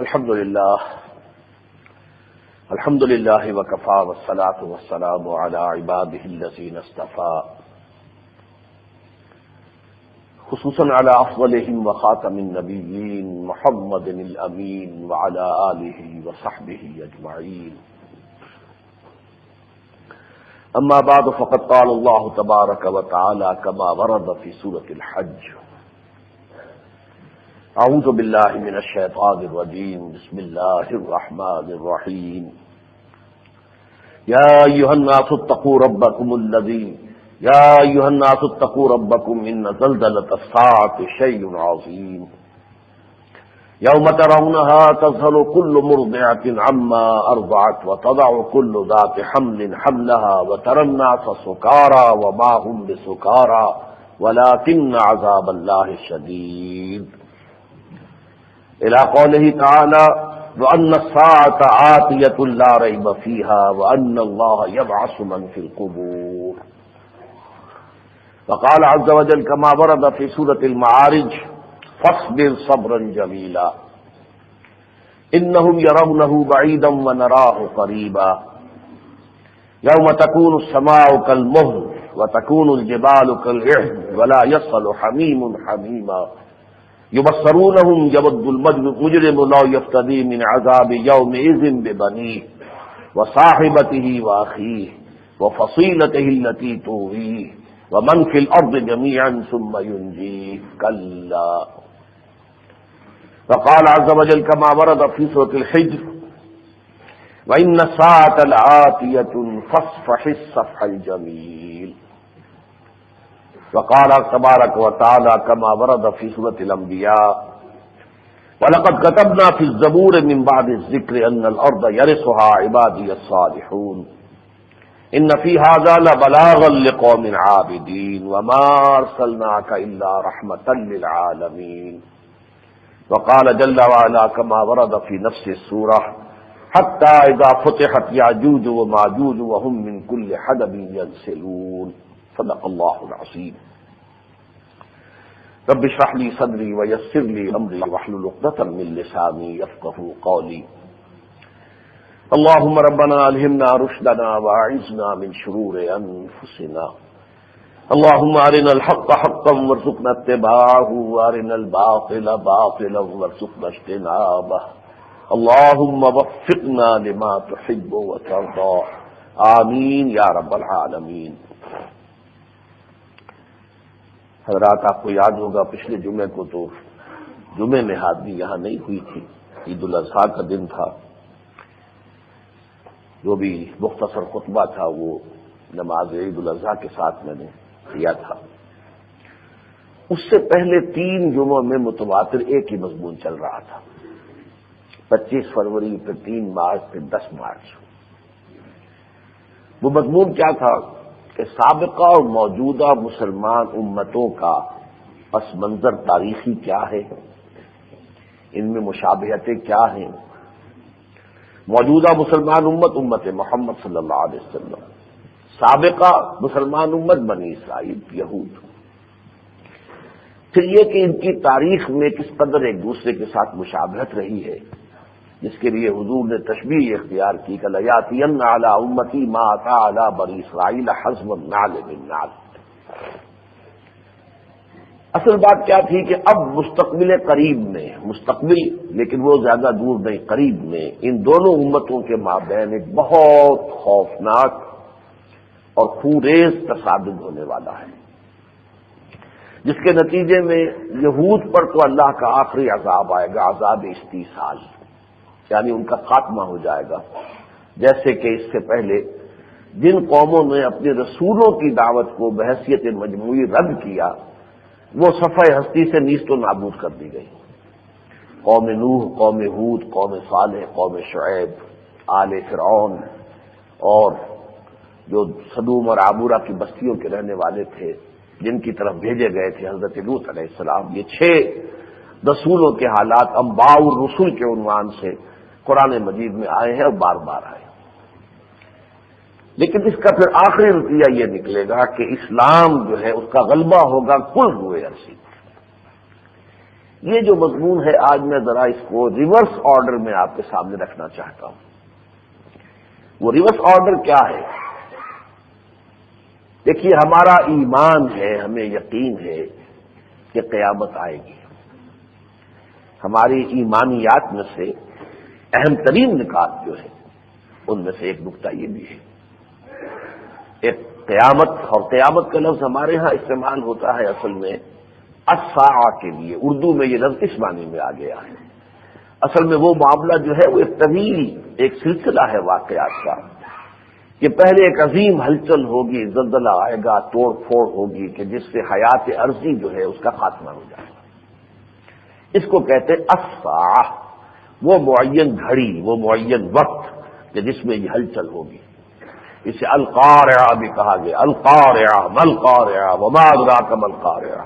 الحمد لله وكفى والصلاة والسلام على عباده الذين اصطفى خصوصا على أفضلهم وخاتم النبيين محمد الأمين وعلى آله وصحبه أجمعين. أما بعد فقد قال الله تبارك وتعالى كما ورد في سورة الحج: اعوذ باللہ من الشیطان الرجیم بسم اللہ الرحمن الرحیم یا ایھا الناس اتقوا ربکم ان زلزلۃ الساعۃ شیء عظیم یوم ترونها تذہل كل مرضعۃ عما ارضعت وتضع كل ذات حمل حملها وترى الناس سکارى وما هم بسکارى ولكن عذاب اللہ شدید إلى قوله تعالى وأن الساعة آتية لا ريب فيها وأن الله يبعث من في القبور. وقال عز وجل كما ورد في سورة المعارج: فاصبر صبرا جميلا إنهم يرونه بعيدا ونراه قريبا يوم تكون السماء كالمهل وتكون الجبال كالعهن ولا يسأل حميم حميما يبصرونهم يود المجرم لو يفتدي من عذاب يومئذ ببنيه وصاحبته وأخيه وفصيلته التي تؤويه ومن في الأرض جميعا ثم ينجيه كلا. وقال عز وجل كما ورد في سورة الحجر: وإن الساعة لآتية فاصفح الصفح الجميل. وقال تبارك وتعالى كما ورد في سورة الأنبياء: ولقد كتبنا في الزبور من بعد الذكر أن الأرض يرثها عبادي الصالحون إن في هذا لبلاغا لقوم عابدين وما أرسلناك إلا رحمة للعالمين. وقال جل وعلا كما ورد في نفس السورة: حتى إذا فتحت يأجوج وماجوج وهم من كل حدب ينسلون. صدق اللہ العظیم. رب اشرح لي صدری ويسر لي امری واحلل عقدۃ من لسانی يفقهوا قولی. اللهم ربنا الهمنا رشدنا واعذنا من شرور انفسنا. اللهم ارنا الحق حقا وارزقنا اتباعه وارنا الباطل باطلا وارزقنا اجتنابه. اللهم وفقنا لما تحب وترضى. آمین یا رب العالمین. حضرات، آپ کو یاد ہوگا پچھلے جمعے کو تو جمعے میں حاضری یہاں نہیں ہوئی تھی، عید الاضحیٰ کا دن تھا. جو بھی مختصر خطبہ تھا وہ نماز عید الاضحیٰ کے ساتھ میں نے کیا تھا. اس سے پہلے 3 جمعوں میں متواتر ایک ہی مضمون چل رہا تھا: 25 فروری، پھر 3 مارچ، پھر 10 مارچ. وہ مضمون کیا تھا کہ سابقہ اور موجودہ مسلمان امتوں کا پس منظر تاریخی کیا ہے، ان میں مشابہتیں کیا ہیں. موجودہ مسلمان امت محمد صلی اللہ علیہ وسلم، سابقہ مسلمان امت بنی اسرائیل یہود. پھر یہ کہ ان کی تاریخ میں کس قدر ایک دوسرے کے ساتھ مشابہت رہی ہے، جس کے لیے حضور نے تشبیہ اختیار کی کہ لَيَأْتِيَنَّ عَلَىٰ أُمَّتِي مَا أَتَىٰ عَلَىٰ بَنِي إِسْرَائِيلَ حَزْوَ النَّعْلِ بِالنَّعْلِ. اصل بات کیا تھی کہ اب مستقبل قریب میں، مستقبل لیکن وہ زیادہ دور نہیں، قریب میں ان دونوں امتوں کے مابین ایک بہت خوفناک اور خونریز تصادم ہونے والا ہے، جس کے نتیجے میں یہود پر تو اللہ کا آخری عذاب آئے گا، عذاب استیصال، یعنی ان کا خاتمہ ہو جائے گا. جیسے کہ اس سے پہلے جن قوموں نے اپنے رسولوں کی دعوت کو بحیثیت مجموعی رد کیا، وہ صفحہ ہستی سے نیست و نابود کر دی گئی. قوم نوح، قوم ہود، قوم صالح، قوم شعیب، آل فرعون، اور جو سدوم اور عامورہ کی بستیوں کے رہنے والے تھے جن کی طرف بھیجے گئے تھے حضرت لوط علیہ السلام. یہ 6 رسولوں کے حالات انباء الرسل کے عنوان سے قرآن مجید میں آئے ہیں اور بار بار آئے. لیکن اس کا پھر آخری نتیجہ یہ نکلے گا کہ اسلام جو ہے اس کا غلبہ ہوگا کل روئے عرصی. یہ جو مضمون ہے آج میں ذرا اس کو ریورس آرڈر میں آپ کے سامنے رکھنا چاہتا ہوں۔ وہ ریورس آرڈر کیا ہے؟ دیکھیے، ہمارا ایمان ہے، ہمیں یقین ہے کہ قیامت آئے گی۔ ہماری ایمانیات میں سے اہم ترین نکات جو ہے ان میں سے ایک نکتہ یہ بھی ہے، ایک قیامت، اور قیامت کا لفظ ہمارے ہاں استعمال ہوتا ہے اصل میں الساعہ کے لیے، اردو میں یہ لفظ اس معنی میں آ گیا ہے۔ اصل میں وہ معاملہ جو ہے وہ ایک طویل ایک سلسلہ ہے واقعات کا، کہ پہلے ایک عظیم ہلچل ہوگی، زلزلہ آئے گا، توڑ پھوڑ ہوگی کہ جس سے حیات عرضی جو ہے اس کا خاتمہ ہو جائے گا۔ اس کو کہتے ہیں الساعہ، وہ معین گھڑی، وہ معین وقت کہ جس میں یہ ہلچل ہوگی۔ اسے القارعہ بھی کہا گیا، القارعہ ما القارعہ وما ادراک ما القارعہ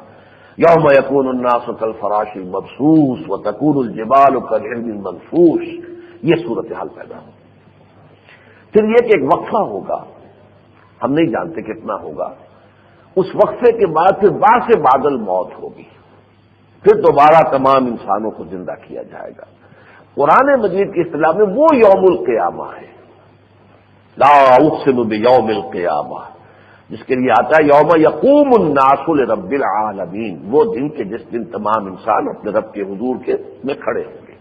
یوم یکون الناس کالفراش المبثوث وتکون الجبال کالعہن المنفوش، یہ صورتحال پیدا ہو۔ پھر یہ کہ ایک وقفہ ہوگا، ہم نہیں جانتے کتنا ہوگا، اس وقفے کے بعد پھر بعد سے بادل موت ہوگی، پھر دوبارہ تمام انسانوں کو زندہ کیا جائے گا۔ قرآن مجید کی اصطلاح میں وہ یوم القیامہ ہے، لا اقسم بیوم القیامہ، جس کے لیے آتا ہے یوم یقوم الناس لرب العالمین، وہ دن کے جس دن تمام انسان اپنے رب کے حضور کے میں کھڑے ہوں گے۔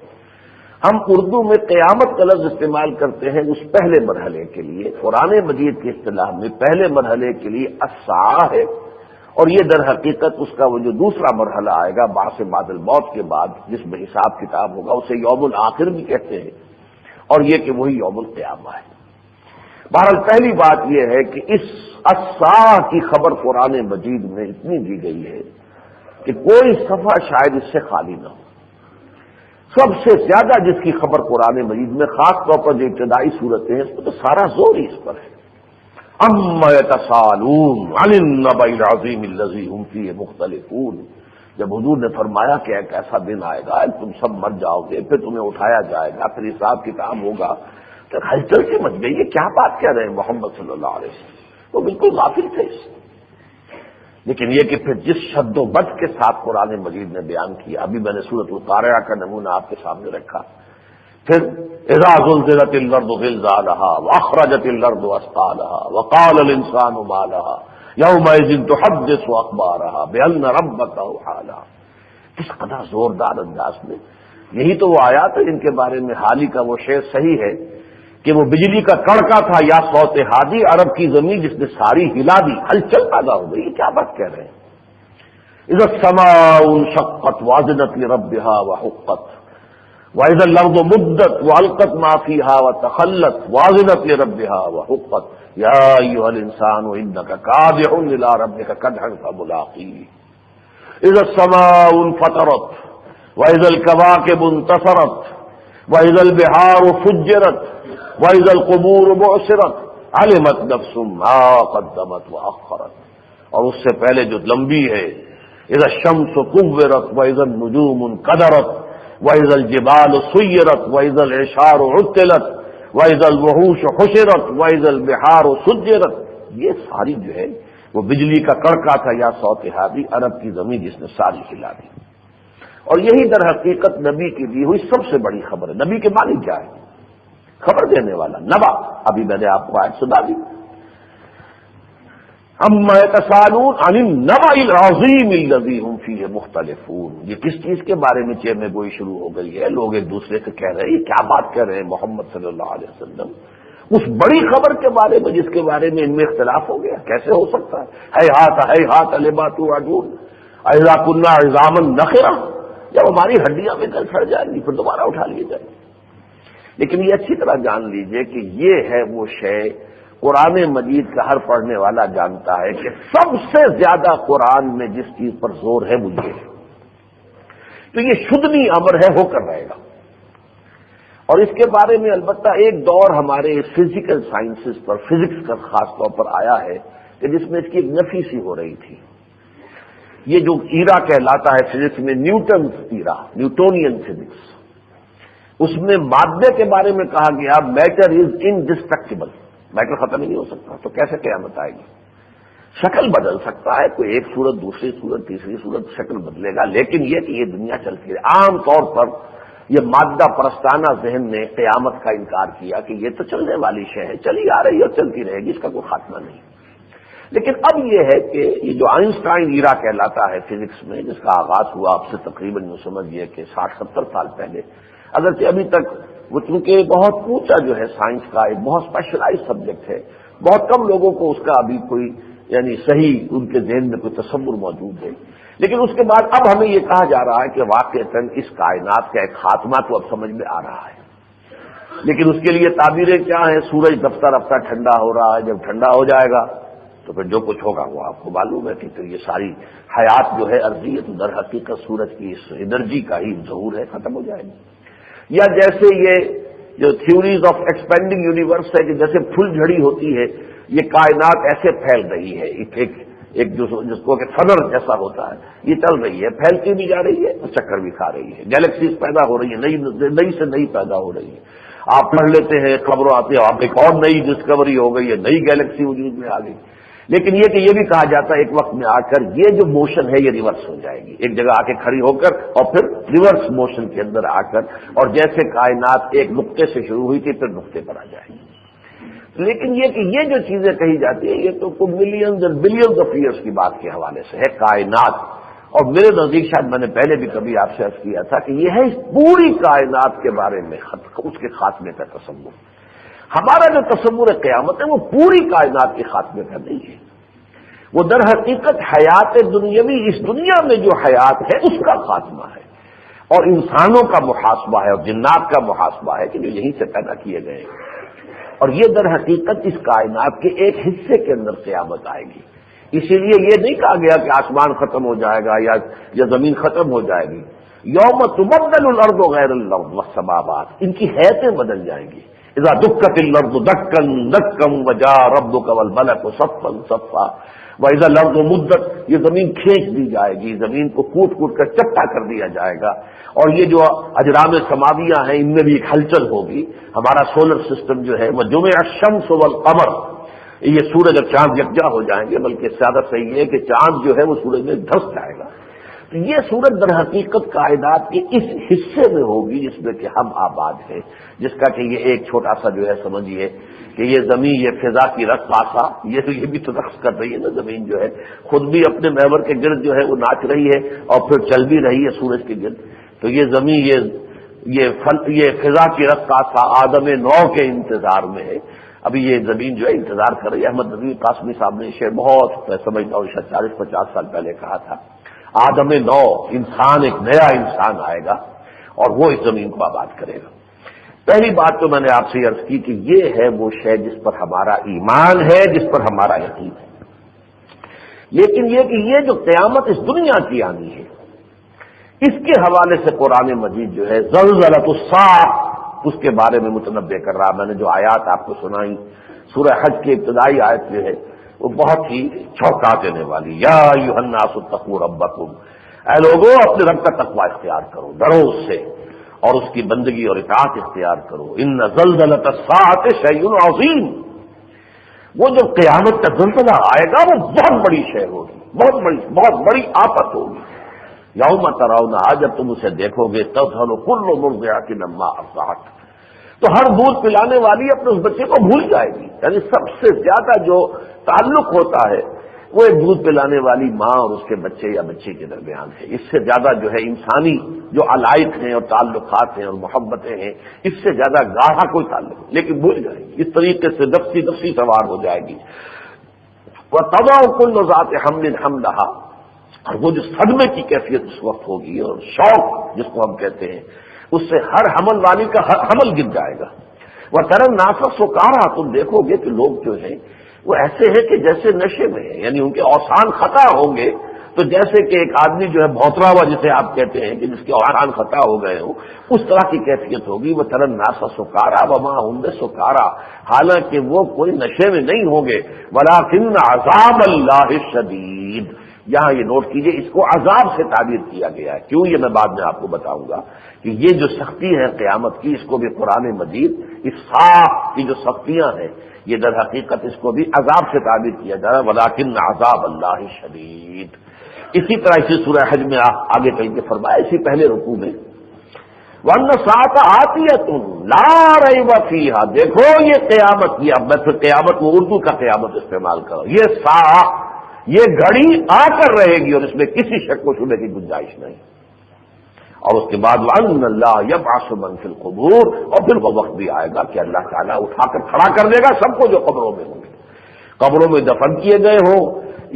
ہم اردو میں قیامت کا لفظ استعمال کرتے ہیں اس پہلے مرحلے کے لیے، قرآن مجید کی اصطلاح میں پہلے مرحلے کے لیے الساعہ ہے، اور یہ در حقیقت اس کا وہ جو دوسرا مرحلہ آئے گا بعد بعد الموت کے بعد، جس میں حساب کتاب ہوگا، اسے یوم الآخر بھی کہتے ہیں، اور یہ کہ وہی یوم القیامہ ہے۔ بہرحال پہلی بات یہ ہے کہ اس الساعہ کی خبر قرآن مجید میں اتنی دی گئی ہے کہ کوئی صفحہ شاید اس سے خالی نہ ہو۔ سب سے زیادہ جس کی خبر قرآن مجید میں، خاص طور پر جو ابتدائی صورتیں ہیں، اس میں تو سارا زور ہی اس پر ہے۔ اما یتساءلون عن النبأ العظیم الذی هم فیہ مختلفون، جب حضور نے فرمایا کہ ایک ایسا دن آئے گا تم سب مر جاؤ گے، پھر تمہیں اٹھایا جائے گا، پھر حساب کتاب ہوگا، تو ہلچل سے مچ گئی، یہ کیا بات کہہ رہے ہیں محمد صلی اللہ علیہ وسلم؟ وہ بالکل غافل تھے اس سے۔ لیکن یہ کہ پھر جس شد و بد کے ساتھ قرآن مجید نے بیان کیا، ابھی میں نے سورۃ القارعہ کا نمونہ آپ کے سامنے رکھا، پھر اذا زلزلت الارض زلزالها واخرجت الارض اثقالها وقال الانسان ما لها يومئذ تحدث اخبارها بان ربك اوحى لها، کس قدر زوردار انداز میں۔ یہی تو وہ آیات ہے جن کے بارے میں حالی کا وہ شعر صحیح ہے کہ وہ بجلی کا کڑکا تھا یا صوت ہادی، عرب کی زمین جس نے ساری ہلا دی، ہلچل پیدا ہو گئی۔ یہ کیا بات کہہ رہے ہیں؟ اذا السماء انشقت واذنت لربها وحقت واذا الارض مدت والقت ما فيها وتخلت واذنت لربها وحقت يا ايها الانسان انك كادح الى ربك كدحا فملاقيه اذا السماء انفطرت واذا الكواكب انتصرت واذا البحار فجرت واذا القبور بعثرت علمت نفس ما قدمت واخرت، اور اس سے پہلے جو لمبی ہے اذا الشمس كورت واذا النجوم انقدرت واذا الجبال سيرت واذا العشار عطلت واذا الوحوش حشرت واذا البحار سجرت، یہ ساری جو ہے وہ بجلی کا کڑکا تھا یا صوت ہادی، عرب کی زمین جس نے ساری ہلا دی۔ اور یہی در حقیقت نبی کی دی ہوئی سب سے بڑی خبر ہے۔ نبی کے معنی کیا ہے؟ خبر دینے والا، نبا، ابھی میں نے آپ کو آیت سنا دی۔ اما یتساءلون عن النبأ العظیم الذی هم فیہ مختلفون، یہ کس چیز کے بارے میں چیمے گوئی شروع ہو گئی ہے؟ لوگ ایک دوسرے سے کہہ رہے ہیں یہ کیا بات کہہ رہے ہیں محمد صلی اللہ علیہ وسلم، اس بڑی خبر کے بارے میں جس کے بارے میں ان میں اختلاف ہو گیا، کیسے ہو سکتا ہے؟ ہیہات لما توعدون اذا کنا عظاما نخرہ، جب ہماری ہڈیاں میں گل سڑ جائیں گی پھر دوبارہ اٹھا لیے جائیں گے۔ لیکن یہ اچھی طرح جان لیجئے کہ یہ ہے وہ شے قرآن مجید کا ہر پڑھنے والا جانتا ہے کہ سب سے زیادہ قرآن میں جس چیز پر زور ہے وہ یہ ہے، تو یہ شدنی امر ہے، ہو کر رہے گا۔ اور اس کے بارے میں البتہ ایک دور ہمارے فزیکل سائنسز پر، فزکس کا خاص طور پر آیا ہے کہ جس میں اس کی ایک نفی سی ہو رہی تھی۔ یہ جو ایرا کہلاتا ہے فزکس میں نیوٹنز ایرا، نیوٹونین فزکس، اس میں مادے کے بارے میں کہا گیا میٹر از انڈسٹرکٹیبل، میٹر ختم ہی نہیں ہو سکتا، تو کیسے قیامت آئے گی؟ شکل بدل سکتا ہے، کوئی ایک صورت دوسری صورت تیسری صورت شکل بدلے گا، لیکن یہ کہ یہ دنیا چلتی ہے۔ عام طور پر یہ مادہ پرستانہ ذہن نے قیامت کا انکار کیا کہ یہ تو چلنے والی شے ہے، چلی آ رہی ہے اور چلتی رہے گی، اس کا کوئی خاتمہ نہیں۔ لیکن اب یہ ہے کہ یہ جو آئنسٹائن ایرا کہلاتا ہے فزکس میں، جس کا آغاز ہوا اب سے تقریباً یوں سمجھیے کہ 60-70 سال پہلے، اگرچہ ابھی تک وہ چونکہ بہت اونچا جو ہے سائنس کا ایک بہت اسپیشلائز سبجیکٹ ہے، بہت کم لوگوں کو اس کا ابھی کوئی یعنی صحیح ان کے ذہن میں کوئی تصور موجود ہے، لیکن اس کے بعد اب ہمیں یہ کہا جا رہا ہے کہ واقعتاً اس کائنات کا ایک خاتمہ تو اب سمجھ میں آ رہا ہے، لیکن اس کے لیے تعبیریں کیا ہیں؟ سورج رفتہ رفتہ ٹھنڈا ہو رہا ہے، جب ٹھنڈا ہو جائے گا تو پھر جو کچھ ہوگا وہ آپ کو معلوم ہے کہ پھر یہ ساری حیات جو ہے عرضی ہے تو در حقیقت سورج کی اس انرجی کا ہی ظہور ہے، ختم ہو جائے گی۔ یا جیسے یہ جو تھیوریز آف ایکسپینڈنگ یونیورس ہے کہ جیسے پھل جھڑی ہوتی ہے، یہ کائنات ایسے پھیل رہی ہے، ایک جس کو کہ فنر جیسا ہوتا ہے، یہ چل رہی ہے، پھیلتی بھی جا رہی ہے اور چکر بھی کھا رہی ہے، گیلیکسیز پیدا ہو رہی ہے، نئی سے نئی پیدا ہو رہی ہے۔ آپ پڑھ لیتے ہیں، خبروں آتی ہے، آپ ایک اور نئی ڈسکوری ہو گئی ہے، نئی گیلیکسی وجود میں آ گئی۔ لیکن یہ کہ یہ بھی کہا جاتا ہے ایک وقت میں آ کر یہ جو موشن ہے یہ ریورس ہو جائے گی، ایک جگہ آ کے کھڑی ہو کر اور پھر ریورس موشن کے اندر آ کر، اور جیسے کائنات ایک نقطے سے شروع ہوئی تھی پھر نقطے پر آ جائے گی۔ لیکن یہ کہ یہ جو چیزیں کہی جاتی ہیں یہ تو ملینز اور بلینز آف ایئرس کی بات کے حوالے سے ہے کائنات، اور میرے نزدیک شاید میں نے پہلے بھی کبھی آپ سے عرض کیا تھا کہ یہ ہے اس پوری کائنات کے بارے میں اس کے خاتمے کا تصور۔ ہمارا جو تصور قیامت ہے وہ پوری کائنات کے خاتمے کا نہیں ہے، وہ در حقیقت حیات دنیاوی، اس دنیا میں جو حیات ہے اس کا خاتمہ ہے، اور انسانوں کا محاسبہ ہے اور جنات کا محاسبہ ہے کہ جو یہیں سے پیدا کیے گئے ہیں، اور یہ در حقیقت اس کائنات کے ایک حصے کے اندر قیامت آئے گی۔ اسی لیے یہ نہیں کہا گیا کہ آسمان ختم ہو جائے گا یا زمین ختم ہو جائے گی۔ یوم تبدل الارض غیر الارض والسماوات، ان کی حیتیں بدل جائیں گی۔ اذا دکت الارض دکا دکا وجاء ربک والملک صفا صفا واذا الارض مدت، یہ زمین کھینچ دی جائے گی، زمین کو کوٹ کوٹ کر چپٹا کر دیا جائے گا، اور یہ جو اجرام سماویہ ہیں ان میں بھی ایک ہلچل ہوگی۔ ہمارا سولر سسٹم جو ہے وہ جمع الشمس والقمر، یہ سورج اور چاند یکجا ہو جائیں گے، بلکہ زیادہ صحیح ہے کہ چاند جو ہے وہ سورج میں دھس جائے گا۔ تو یہ سورج در حقیقت کائنات کے اس حصے میں ہوگی جس میں کہ ہم آباد ہیں، جس کا کہ یہ ایک چھوٹا سا جو ہے سمجھیے کہ یہ زمین، یہ فضا کی رقاصہ، یہ بھی تو رقص کر رہی ہے نا، زمین جو ہے خود بھی اپنے محور کے گرد جو ہے وہ ناچ رہی ہے اور پھر چل بھی رہی ہے سورج کے گرد۔ تو یہ زمین یہ فضا کی رقاصہ آدم نو کے انتظار میں ہے۔ ابھی یہ زمین جو ہے انتظار کر رہی ہے۔ احمد نظیر قاسمی صاحب نے شعر بہت میں سمجھتا ہوں 40-50 سال پہلے کہا تھا، آدم نو انسان، ایک نیا انسان آئے گا اور وہ اس زمین کو آباد کرے گا۔ پہلی بات تو میں نے آپ سے عرض کی کہ یہ ہے وہ شے جس پر ہمارا ایمان ہے، جس پر ہمارا یقین ہے۔ لیکن یہ کہ یہ جو قیامت اس دنیا کی آنی ہے، اس کے حوالے سے قرآن مجید جو ہے زلزلۃ الساعہ اس کے بارے میں متنبع کر رہا۔ میں نے جو آیات آپ کو سنائی، سورہ حج کی ابتدائی آیت جو ہے وہ بہت ہی چونکا دینے والی، یا ایھا الناس اتقوا ربکم، اے لوگوں اپنے رب کا تقوی اختیار کرو، ڈرو اس سے اور اس کی بندگی اور اطاعت اختیار کرو۔ ان زلزلۃ الساعۃ شیء عظیم، وہ جو قیامت کا زلزلہ آئے گا وہ بہت بڑی شے ہوگی، بہت بڑی آفت ہوگی۔ یوم ترونھا، جب تم اسے دیکھو گے، تذہل کل مرضعۃ عما ارضعت، تو ہر دودھ پلانے والی اپنے اس بچے کو بھول جائے گی۔ یعنی سب سے زیادہ جو تعلق ہوتا ہے وہ ایک دودھ پلانے والی ماں اور اس کے بچے یا بچی کے درمیان ہے۔ اس سے زیادہ جو ہے انسانی جو علائق ہیں اور تعلقات ہیں اور محبتیں ہیں، اس سے زیادہ گاڑھا کوئی تعلق نہیں، لیکن بھول جائے گی، اس طریقے سے نفسی سوار ہو جائے گی۔ وَتَضَعُ كُلُّ ذَاتِ حَمْلٍ حَمْلَهَا، اور وہ جو صدمے کی کیفیت اس وقت ہوگی اور شوق جس کو ہم کہتے ہیں، اس سے ہر حمل والی کا ہر حمل گر جائے گا۔ وَتَرَى النَّاسَ سُکَارَىٰ، تم دیکھو گے کہ لوگ جو ہیں وہ ایسے ہیں کہ جیسے نشے میں ہیں، یعنی ان کے اوسان خطا ہوں گے، تو جیسے کہ ایک آدمی جو ہے بھوترا ہوا جسے آپ کہتے ہیں کہ جس کے اوسان خطا ہو گئے ہوں، اس طرح کی کیفیت ہوگی۔ وَتَرَى النَّاسَ سُکَارَىٰ وَمَا هُم بِسُکَارَىٰ، حالانکہ وہ کوئی نشے میں نہیں ہوں گے۔ وَلَٰكِنَّ عَذَابَ اللَّهِ الشَّدِيدُ، یہاں یہ نوٹ کیجئے، اس کو عذاب سے تعبیر کیا گیا ہے۔ کیوں؟ یہ میں بعد میں آپ کو بتاؤں گا کہ یہ جو سختی ہے قیامت کی، اس کو بھی قرآن مجید اس ساخت کی جو سختیاں ہیں یہ در حقیقت اس کو بھی عذاب سے تعبیر کیا جا رہا ہے، ولیکن عذاب اللہ شدید۔ اسی طرح اسی سورہ حج میں آگے چل کے فرمایا اسی پہلے رکوع میں وَأَنَّ السَّاعَةَ آتِيَةٌ لَا رَيْبَ فِيهَا، دیکھو یہ قیامت، یہ اب میں پھر قیامت وہ اردو کا قیامت استعمال کرو، یہ ساعہ، یہ گھڑی آ کر رہے گی اور اس میں کسی شک و شبہ کی گنجائش نہیں۔ اور اس کے بعد وَأَنَّ اللَّهَ يَبْعَثُ مَن فِي الْقُبُورِ، اور پھر وہ وقت بھی آئے گا کہ اللہ تعالیٰ اٹھا کر کھڑا کر دے گا سب کو جو قبروں میں ہوں گے، قبروں میں دفن کیے گئے ہوں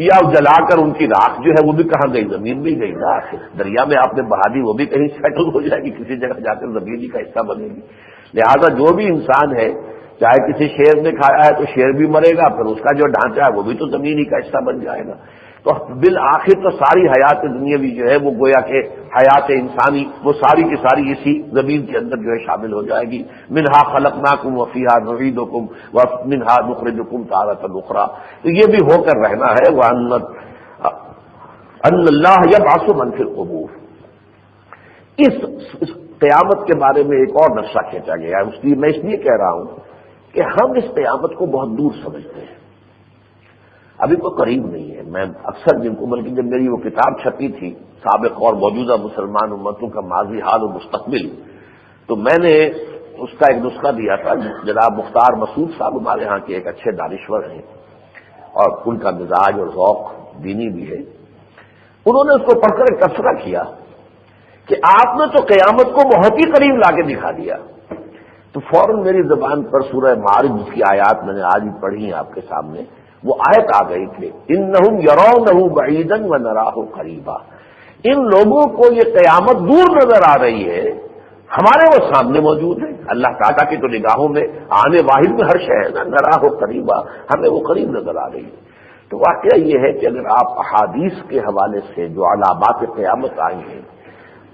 یا جلا کر ان کی راکھ جو ہے وہ بھی کہاں گئی، زمین بھی گئی نا، دریا میں آپ نے بہا دی وہ بھی کہیں سیٹل ہو جائے گی، کسی جگہ جا کر زمین ہی کا حصہ بنے گی۔ لہذا جو بھی انسان ہے چاہے کسی شیر نے کھایا ہے تو شیر بھی مرے گا، پھر اس کا جو ڈھانچہ ہے وہ بھی تو زمین ہی کا حصہ بن جائے گا۔ تو بالآخر تو ساری حیات دنیاوی جو ہے وہ گویا کہ حیات انسانی وہ ساری کی ساری اسی زمین کے اندر جو ہے شامل ہو جائے گی۔ منہا خلقناکم وفیہا نعیدکم ومنہا نخرجکم تارۃ اخری، تو یہ بھی ہو کر رہنا ہے۔ وَأَنَّ اللَّهَ يَبْعَثُ مَن فِي الْقُبُورِ، اس قیامت کے بارے میں ایک اور نقشہ کھینچا گیا ہے، میں اس لیے کہہ رہا ہوں کہ ہم اس قیامت کو بہت دور سمجھتے ہیں، ابھی تو قریب نہیں ہے۔ میں اکثر جن کو، بلکہ جب میری وہ کتاب چھپی تھی سابق اور موجودہ مسلمان امتوں کا ماضی، حال و مستقبل، تو میں نے اس کا ایک نسخہ دیا تھا۔ جناب مختار مسعود صاحب ہمارے ہاں کے ایک اچھے دانشور ہیں اور ان کا مزاج اور ذوق دینی بھی ہے، انہوں نے اس کو پڑھ کر ایک تبصرہ کیا کہ آپ نے تو قیامت کو بہت ہی قریب لا کے دکھا دیا۔ تو فوراً میری زبان پر سورہ معارج جس کی آیات میں نے آج بھی پڑھی ہیں آپ کے سامنے، وہ آیت آ گئی تھی، انہم یرونہ بعیدا ونراہ قریبا، ان لوگوں کو یہ قیامت دور نظر آ رہی ہے، ہمارے وہ سامنے موجود ہے۔ اللہ تعالیٰ کی تو نگاہوں میں آنے واحد میں ہر شے ہے نا، نراہ قریبا، ہمیں وہ قریب نظر آ رہی ہے۔ تو واقعہ یہ ہے کہ اگر آپ احادیث کے حوالے سے جو علامات قیامت آئی ہیں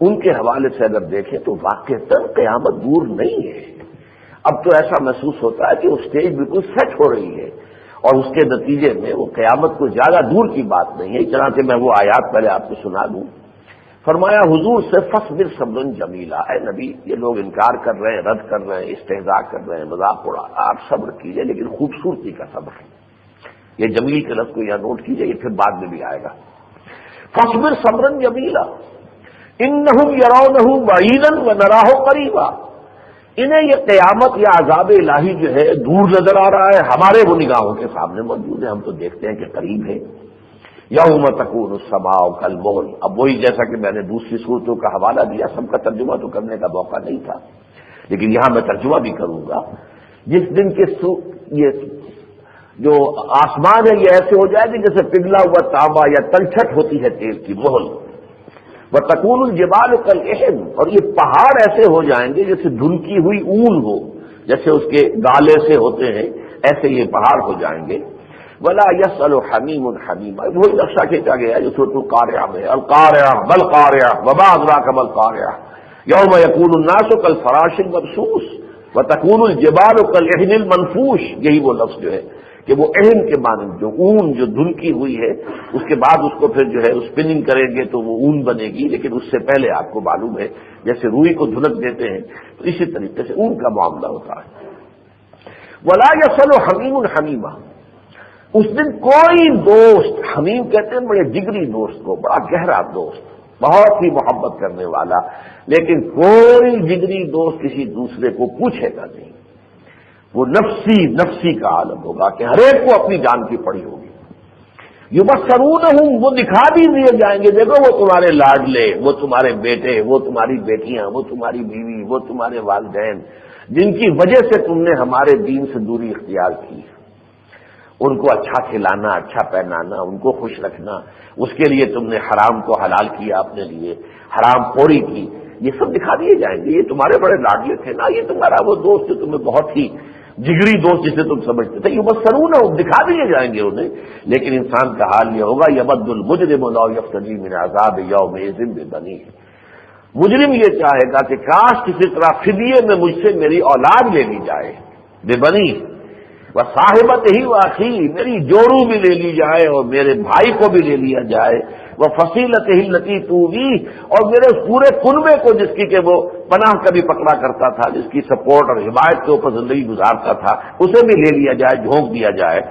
ان کے حوالے سے اگر دیکھیں تو واقعتاً قیامت دور نہیں ہے۔ اب تو ایسا محسوس ہوتا ہے کہ وہ اسٹیج بالکل سیٹ ہو رہی ہے اور اس کے نتیجے میں وہ قیامت کو زیادہ دور کی بات نہیں ہے۔ چنانچہ میں وہ آیات پہلے آپ کو سنا دوں۔ فرمایا حضور سے فاصبر صبرا جمیلا، اے نبی یہ لوگ انکار کر رہے ہیں، رد کر رہے ہیں، استہزاء کر رہے ہیں، مذاق اڑا، آپ صبر کیجئے لیکن خوبصورتی کا صبر ہے۔ یہ جمیل کے لفظ کو یہاں نوٹ کیجئے، یہ پھر بعد میں بھی آئے گا۔ فاصبر صبرا جمیلا انہم یرونہ بعیدا ونراہ قریبا، انہیں یہ قیامت یا عذاب الہی جو ہے دور نظر آ رہا ہے، ہمارے وہ نگاہوں کے سامنے موجود ہے، ہم تو دیکھتے ہیں کہ قریب ہے۔ یوم تکون السماء کالمہل، اب وہی جیسا کہ میں نے دوسری صورتوں کا حوالہ دیا، سب کا ترجمہ تو کرنے کا موقع نہیں تھا لیکن یہاں میں ترجمہ بھی کروں گا۔ جس دن کے یہ جو آسمان ہے یہ ایسے ہو جائے گا جیسے پگھلا ہوا تانبا یا تلچھٹ ہوتی ہے تیل کی مہل، وَتَكُونُ الْجِبَالُ كَالْعِهْنِ، اور یہ پہاڑ ایسے ہو جائیں گے جیسے دھنکی ہوئی اون ہو، جیسے اس کے گالے سے ہوتے ہیں ایسے یہ پہاڑ ہو جائیں گے۔ وَلَا يَسْأَلُ حَمِيمٌ حَمِيمًا، وہی نقشہ کھینچا گیا ہے جو سورۃ القارعہ میں، القارعہ مَلْقَارعہ وَمَا أَدْرَاكَ مَلْقَارعہ يَوْمَ يَكُونُ النَّاسُ كَالْفَرَاشِ الْمَبْثُوثِ وَتَكُونُ الْجِبَالُ كَالْعِهْنِ الْمَنفُوشِ، یہی وہ لفظ جو ہے کہ وہ عہن کے مانند جو اون جو دھنکی ہوئی ہے اس کے بعد اس کو پھر جو ہے اسپننگ کریں گے تو وہ اون بنے گی، لیکن اس سے پہلے آپ کو معلوم ہے جیسے روئی کو دھنک دیتے ہیں تو اسی طریقے سے اون کا معاملہ ہوتا ہے۔ ولا یسأل حمیم حمیما، اس دن کوئی دوست، حمیم کہتے ہیں بڑے جگری دوست کو، بڑا گہرا دوست، بہت ہی محبت کرنے والا، لیکن کوئی جگری دوست کسی دوسرے کو پوچھے گا نہیں، وہ نفسی نفسی کا عالم ہوگا کہ ہر ایک کو اپنی جان کی پڑی ہوگی۔ یبصرونہم، وہ دکھا بھی دیے جائیں گے، دیکھو وہ تمہارے لاڈلے، وہ تمہارے بیٹے، وہ تمہاری بیٹیاں، وہ تمہاری بیوی، وہ تمہارے والدین، جن کی وجہ سے تم نے ہمارے دین سے دوری اختیار کی، ان کو اچھا کھلانا، اچھا پہنانا، ان کو خوش رکھنا، اس کے لیے تم نے حرام کو حلال کیا اپنے لیے، حرام خوری کی، یہ سب دکھا دیے جائیں گے۔ یہ تمہارے بڑے لاڈلے تھے نا، یہ تمہارا وہ دوست جو تمہیں بہت ہی جگری دوست جسے تم سمجھتے تھے، یبصرون، دکھا دیے جائیں گے انہیں، لیکن انسان کا حال یہ ہوگا یود المجرم لا یفتدی من عذاب یومئذ ببنیہ، مجرم یہ چاہے گا کہ کاش کسی طرح فدیے میں مجھ سے میری اولاد لے لی جائے، ببنیہ، وہ صاحبت ہی واقعی میری جوڑو بھی لے لی جائے اور میرے بھائی کو بھی لے لیا جائے، وہ فصیلت ہی لتی تووی، اور میرے اس پورے کنبے کو جس کی کہ وہ پناہ کبھی پکڑا کرتا تھا، جس کی سپورٹ اور حمایت کے اوپر زندگی گزارتا تھا، اسے بھی لے لیا جائے، جھونک دیا جائے۔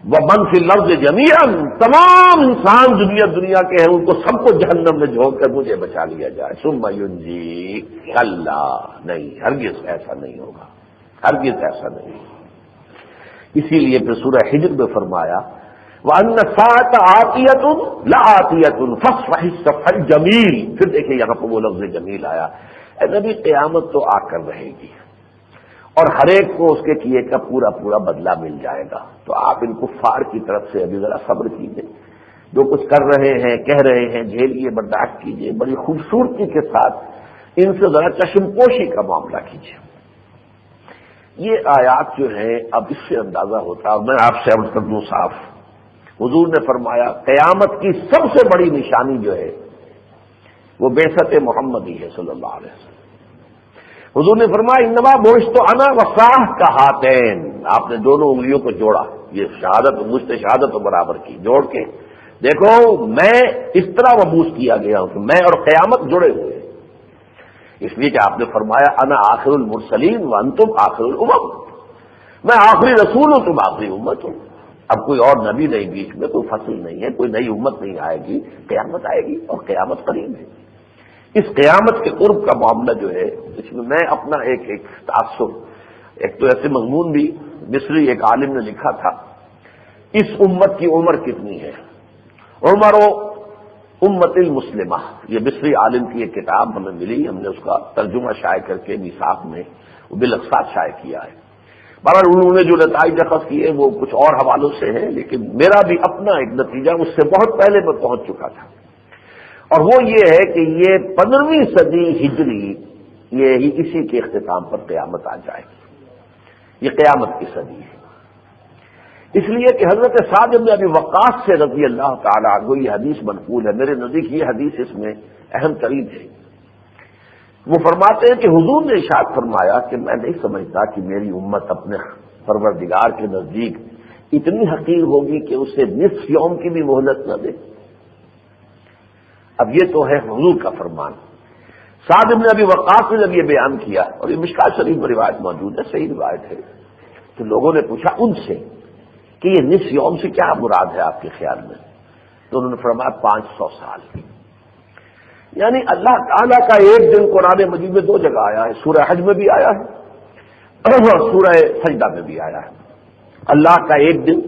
وہ من فی الارض جمیعا، تمام انسان دنیا کے ہیں ان کو سب کو جہنم میں جھونک کر مجھے بچا لیا جائے۔ ثم ینجی، اللہ نہیں، ہرگز ایسا نہیں ہوگا، ہرگز ایسا نہیں ہوگا۔ اسی لیے پھر سورہ حجر میں فرمایا وَأَنَّ السَّاعَةَ آتِيَةٌ لَآتِيَةٌ فَاصْفَحِ الصَّفْحَ الْجَمِيلَ، پھر دیکھیں یہاں پر وہ لفظ جمیل آیا۔ اے نبی، قیامت تو آ کر رہے گی اور ہر ایک کو اس کے کیے کا پورا پورا بدلہ مل جائے گا، تو آپ ان کفار کی طرف سے ابھی ذرا صبر کیجیے، جو کچھ کر رہے ہیں کہہ رہے ہیں جھیلیے، برداشت کیجیے، بڑی خوبصورتی کے ساتھ ان سے ذرا چشم پوشی کا معاملہ کیجیے۔ یہ آیات جو ہیں اب اس سے اندازہ ہوتا ہے، میں آپ سے عرض کر دوں صاف، حضور نے فرمایا قیامت کی سب سے بڑی نشانی جو ہے وہ بعثت محمدی ہے صلی اللہ علیہ وسلم۔ حضور نے فرمایا انما بعثت انا وصاح کا ہاتین، آپ نے دونوں انگلیوں کو جوڑا، یہ شہادت مجھ شہادت و برابر کی، جوڑ کے دیکھو میں اس طرح مبعوث کیا گیا ہوں کہ میں اور قیامت جڑے ہوئے ہیں، اس لیے کہ آپ نے فرمایا انا آخر المرسلین وانتم آخر الامم، میں آخری رسول ہوں، تم آخری امت ہو، اب کوئی اور نبی نہیں بیچ میں، کوئی فصل نہیں ہے، کوئی نئی امت نہیں آئے گی، قیامت آئے گی اور قیامت قریب ہے۔ اس قیامت کے قرب کا معاملہ جو ہے اس میں میں اپنا ایک تاثر، ایک تو ایسے مضمون بھی مصری ایک عالم نے لکھا تھا، اس امت کی عمر کتنی ہے، عمر و امت المسلمہ، یہ مصری عالم کی ایک کتاب ہمیں ملی، ہم نے اس کا ترجمہ شائع کر کے میثاق میں بالاقساط شائع کیا ہے۔ بہرحال انہوں نے جو نتائج اخذ کیے وہ کچھ اور حوالوں سے ہیں، لیکن میرا بھی اپنا ایک نتیجہ اس سے بہت پہلے میں پہنچ چکا تھا، اور وہ یہ ہے کہ یہ 15ویں صدی ہجری یہ اسی کے اختتام پر قیامت آ جائے گی، یہ قیامت کی صدی ہے۔ اس لیے کہ حضرت سعد بن ابی وقاص سے رضی اللہ تعالیٰ عنہ یہ حدیث منقول ہے، میرے نزدیک یہ حدیث اس میں اہم ترین ہے۔ وہ فرماتے ہیں کہ حضور نے ارشاد فرمایا کہ میں نہیں سمجھتا کہ میری امت اپنے پروردگار کے نزدیک اتنی حقیر ہوگی کہ اسے نصف یوم کی بھی مہلت نہ دے۔ اب یہ تو ہے حضور کا فرمان۔ سعد بن ابی وقاص نے جب یہ بیان کیا، اور یہ مشکات شریف میں روایت موجود ہے، صحیح روایت ہے، تو لوگوں نے پوچھا ان سے کہ یہ نصف یوم سے کیا مراد ہے آپ کے خیال میں؟ تو انہوں نے فرمایا 500 سال، یعنی اللہ تعالیٰ کا ایک دن قرآن مجید میں 2 جگہ آیا ہے، سورہ حج میں بھی آیا ہے اور سورہ سجدہ میں بھی آیا ہے۔ اللہ کا ایک دن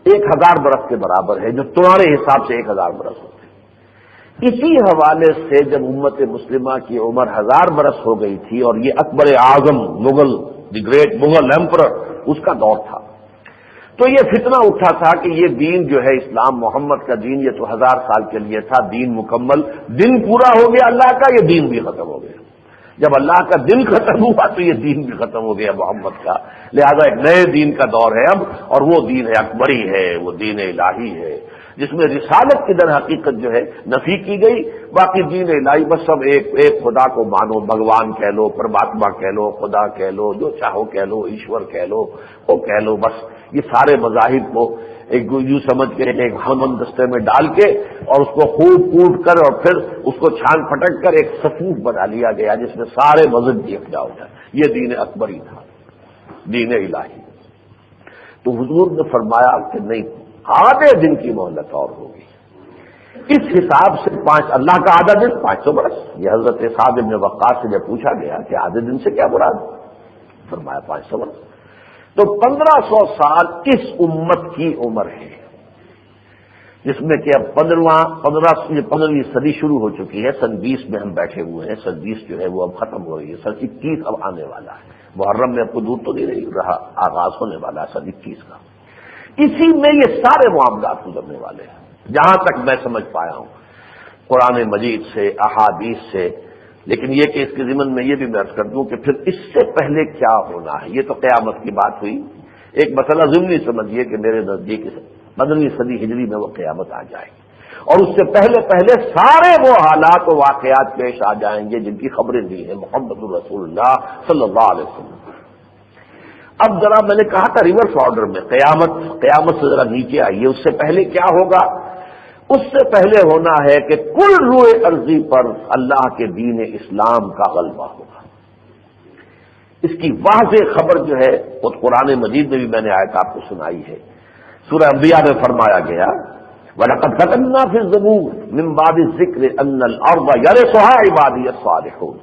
1000 برس کے برابر ہے، جو تمہارے حساب سے 1000 برس ہوتے ہیں۔ اسی حوالے سے جب امت مسلمہ کی عمر 1000 برس ہو گئی تھی اور یہ Akbar Azam Mughal, the great Mughal emperor, اس کا دور تھا، تو یہ فتنہ اٹھا تھا کہ یہ دین جو ہے اسلام محمد کا دین، یہ تو 1000 سال کے لیے تھا، دین مکمل، دن پورا ہو گیا اللہ کا، یہ دین بھی ختم ہو گیا۔ جب اللہ کا دن ختم ہوا تو یہ دین بھی ختم ہو گیا محمد کا، لہذا ایک نئے دین کا دور ہے اب، اور وہ دین ہے اکبری ہے، وہ دین الہی ہے، جس میں رسالت کی در حقیقت جو ہے نفی کی گئی، باقی دین الہی بس سب ایک خدا کو مانو، بھگوان کہہ لو، پرماتما کہہ لو، خدا کہہ لو، جو چاہو کہہ لو، ایشور کہہ لو، وہ کہہ لو، بس یہ سارے مذاہب کو ایک یوں سمجھ کے ایک ہم دستے میں ڈال کے اور اس کو خوب کوٹ کر اور پھر اس کو چھان پھٹک کر ایک صفوف بنا لیا گیا جس میں سارے مذہب یکجا ہو جائے۔ یہ دین اکبری تھا، دین الہی۔ تو حضور نے فرمایا کہ نہیں، آدھے دن کی مہلت اور ہوگی۔ اس حساب سے اللہ کا آدھا دن 500 برس۔ یہ حضرت سعد بن وقاص سے جب پوچھا گیا کہ آدھے دن سے کیا مراد، فرمایا 500 برس۔ تو 1500 سال اس امت کی عمر ہے، جس میں کہ اب 15ویں صدی شروع ہو چکی ہے، سن 20 میں ہم بیٹھے ہوئے ہیں، سن 20 جو ہے وہ اب ختم ہو رہی ہے، سن 21 اب آنے والا ہے، محرم میں اب کو دور تو نہیں رہا، آغاز ہونے والا ہے سن 21 کا۔ اسی میں یہ سارے معاملات گزرنے والے ہیں، جہاں تک میں سمجھ پایا ہوں قرآن مجید سے، احادیث سے۔ لیکن یہ کہ اس کے ضمن میں یہ بھی میں عرض کر دوں کہ پھر اس سے پہلے کیا ہونا ہے، یہ تو قیامت کی بات ہوئی، ایک مسئلہ ضمنی سمجھیے کہ میرے نزدیک 15ویں صدی ہجری میں وہ قیامت آ جائے گی، اور اس سے پہلے سارے وہ حالات و واقعات پیش آ جائیں گے جن کی خبریں دی ہیں محمد الرسول اللہ صلی اللہ علیہ وسلم۔ اب ذرا میں نے کہا تھا ریورس آرڈر میں، قیامت سے ذرا نیچے آئیے، اس سے پہلے کیا ہوگا؟ اس سے پہلے ہونا ہے کہ کل روئے ارضی پر اللہ کے دین اسلام کا غلبہ ہوگا۔ اس کی واضح خبر جو ہے وہ قرآن مجید میں بھی میں نے آیت آپ کو سنائی ہے۔ سورہ انبیاء میں فرمایا گیا وَلَقَدْ كَتَبْنَا فِي الزَّبُورِ مِن بَعْدِ الذِّكْرِ أَنَّ الْأَرْضَ يَرِثُهَا عِبَادِيَ الصَّالِحُونَ،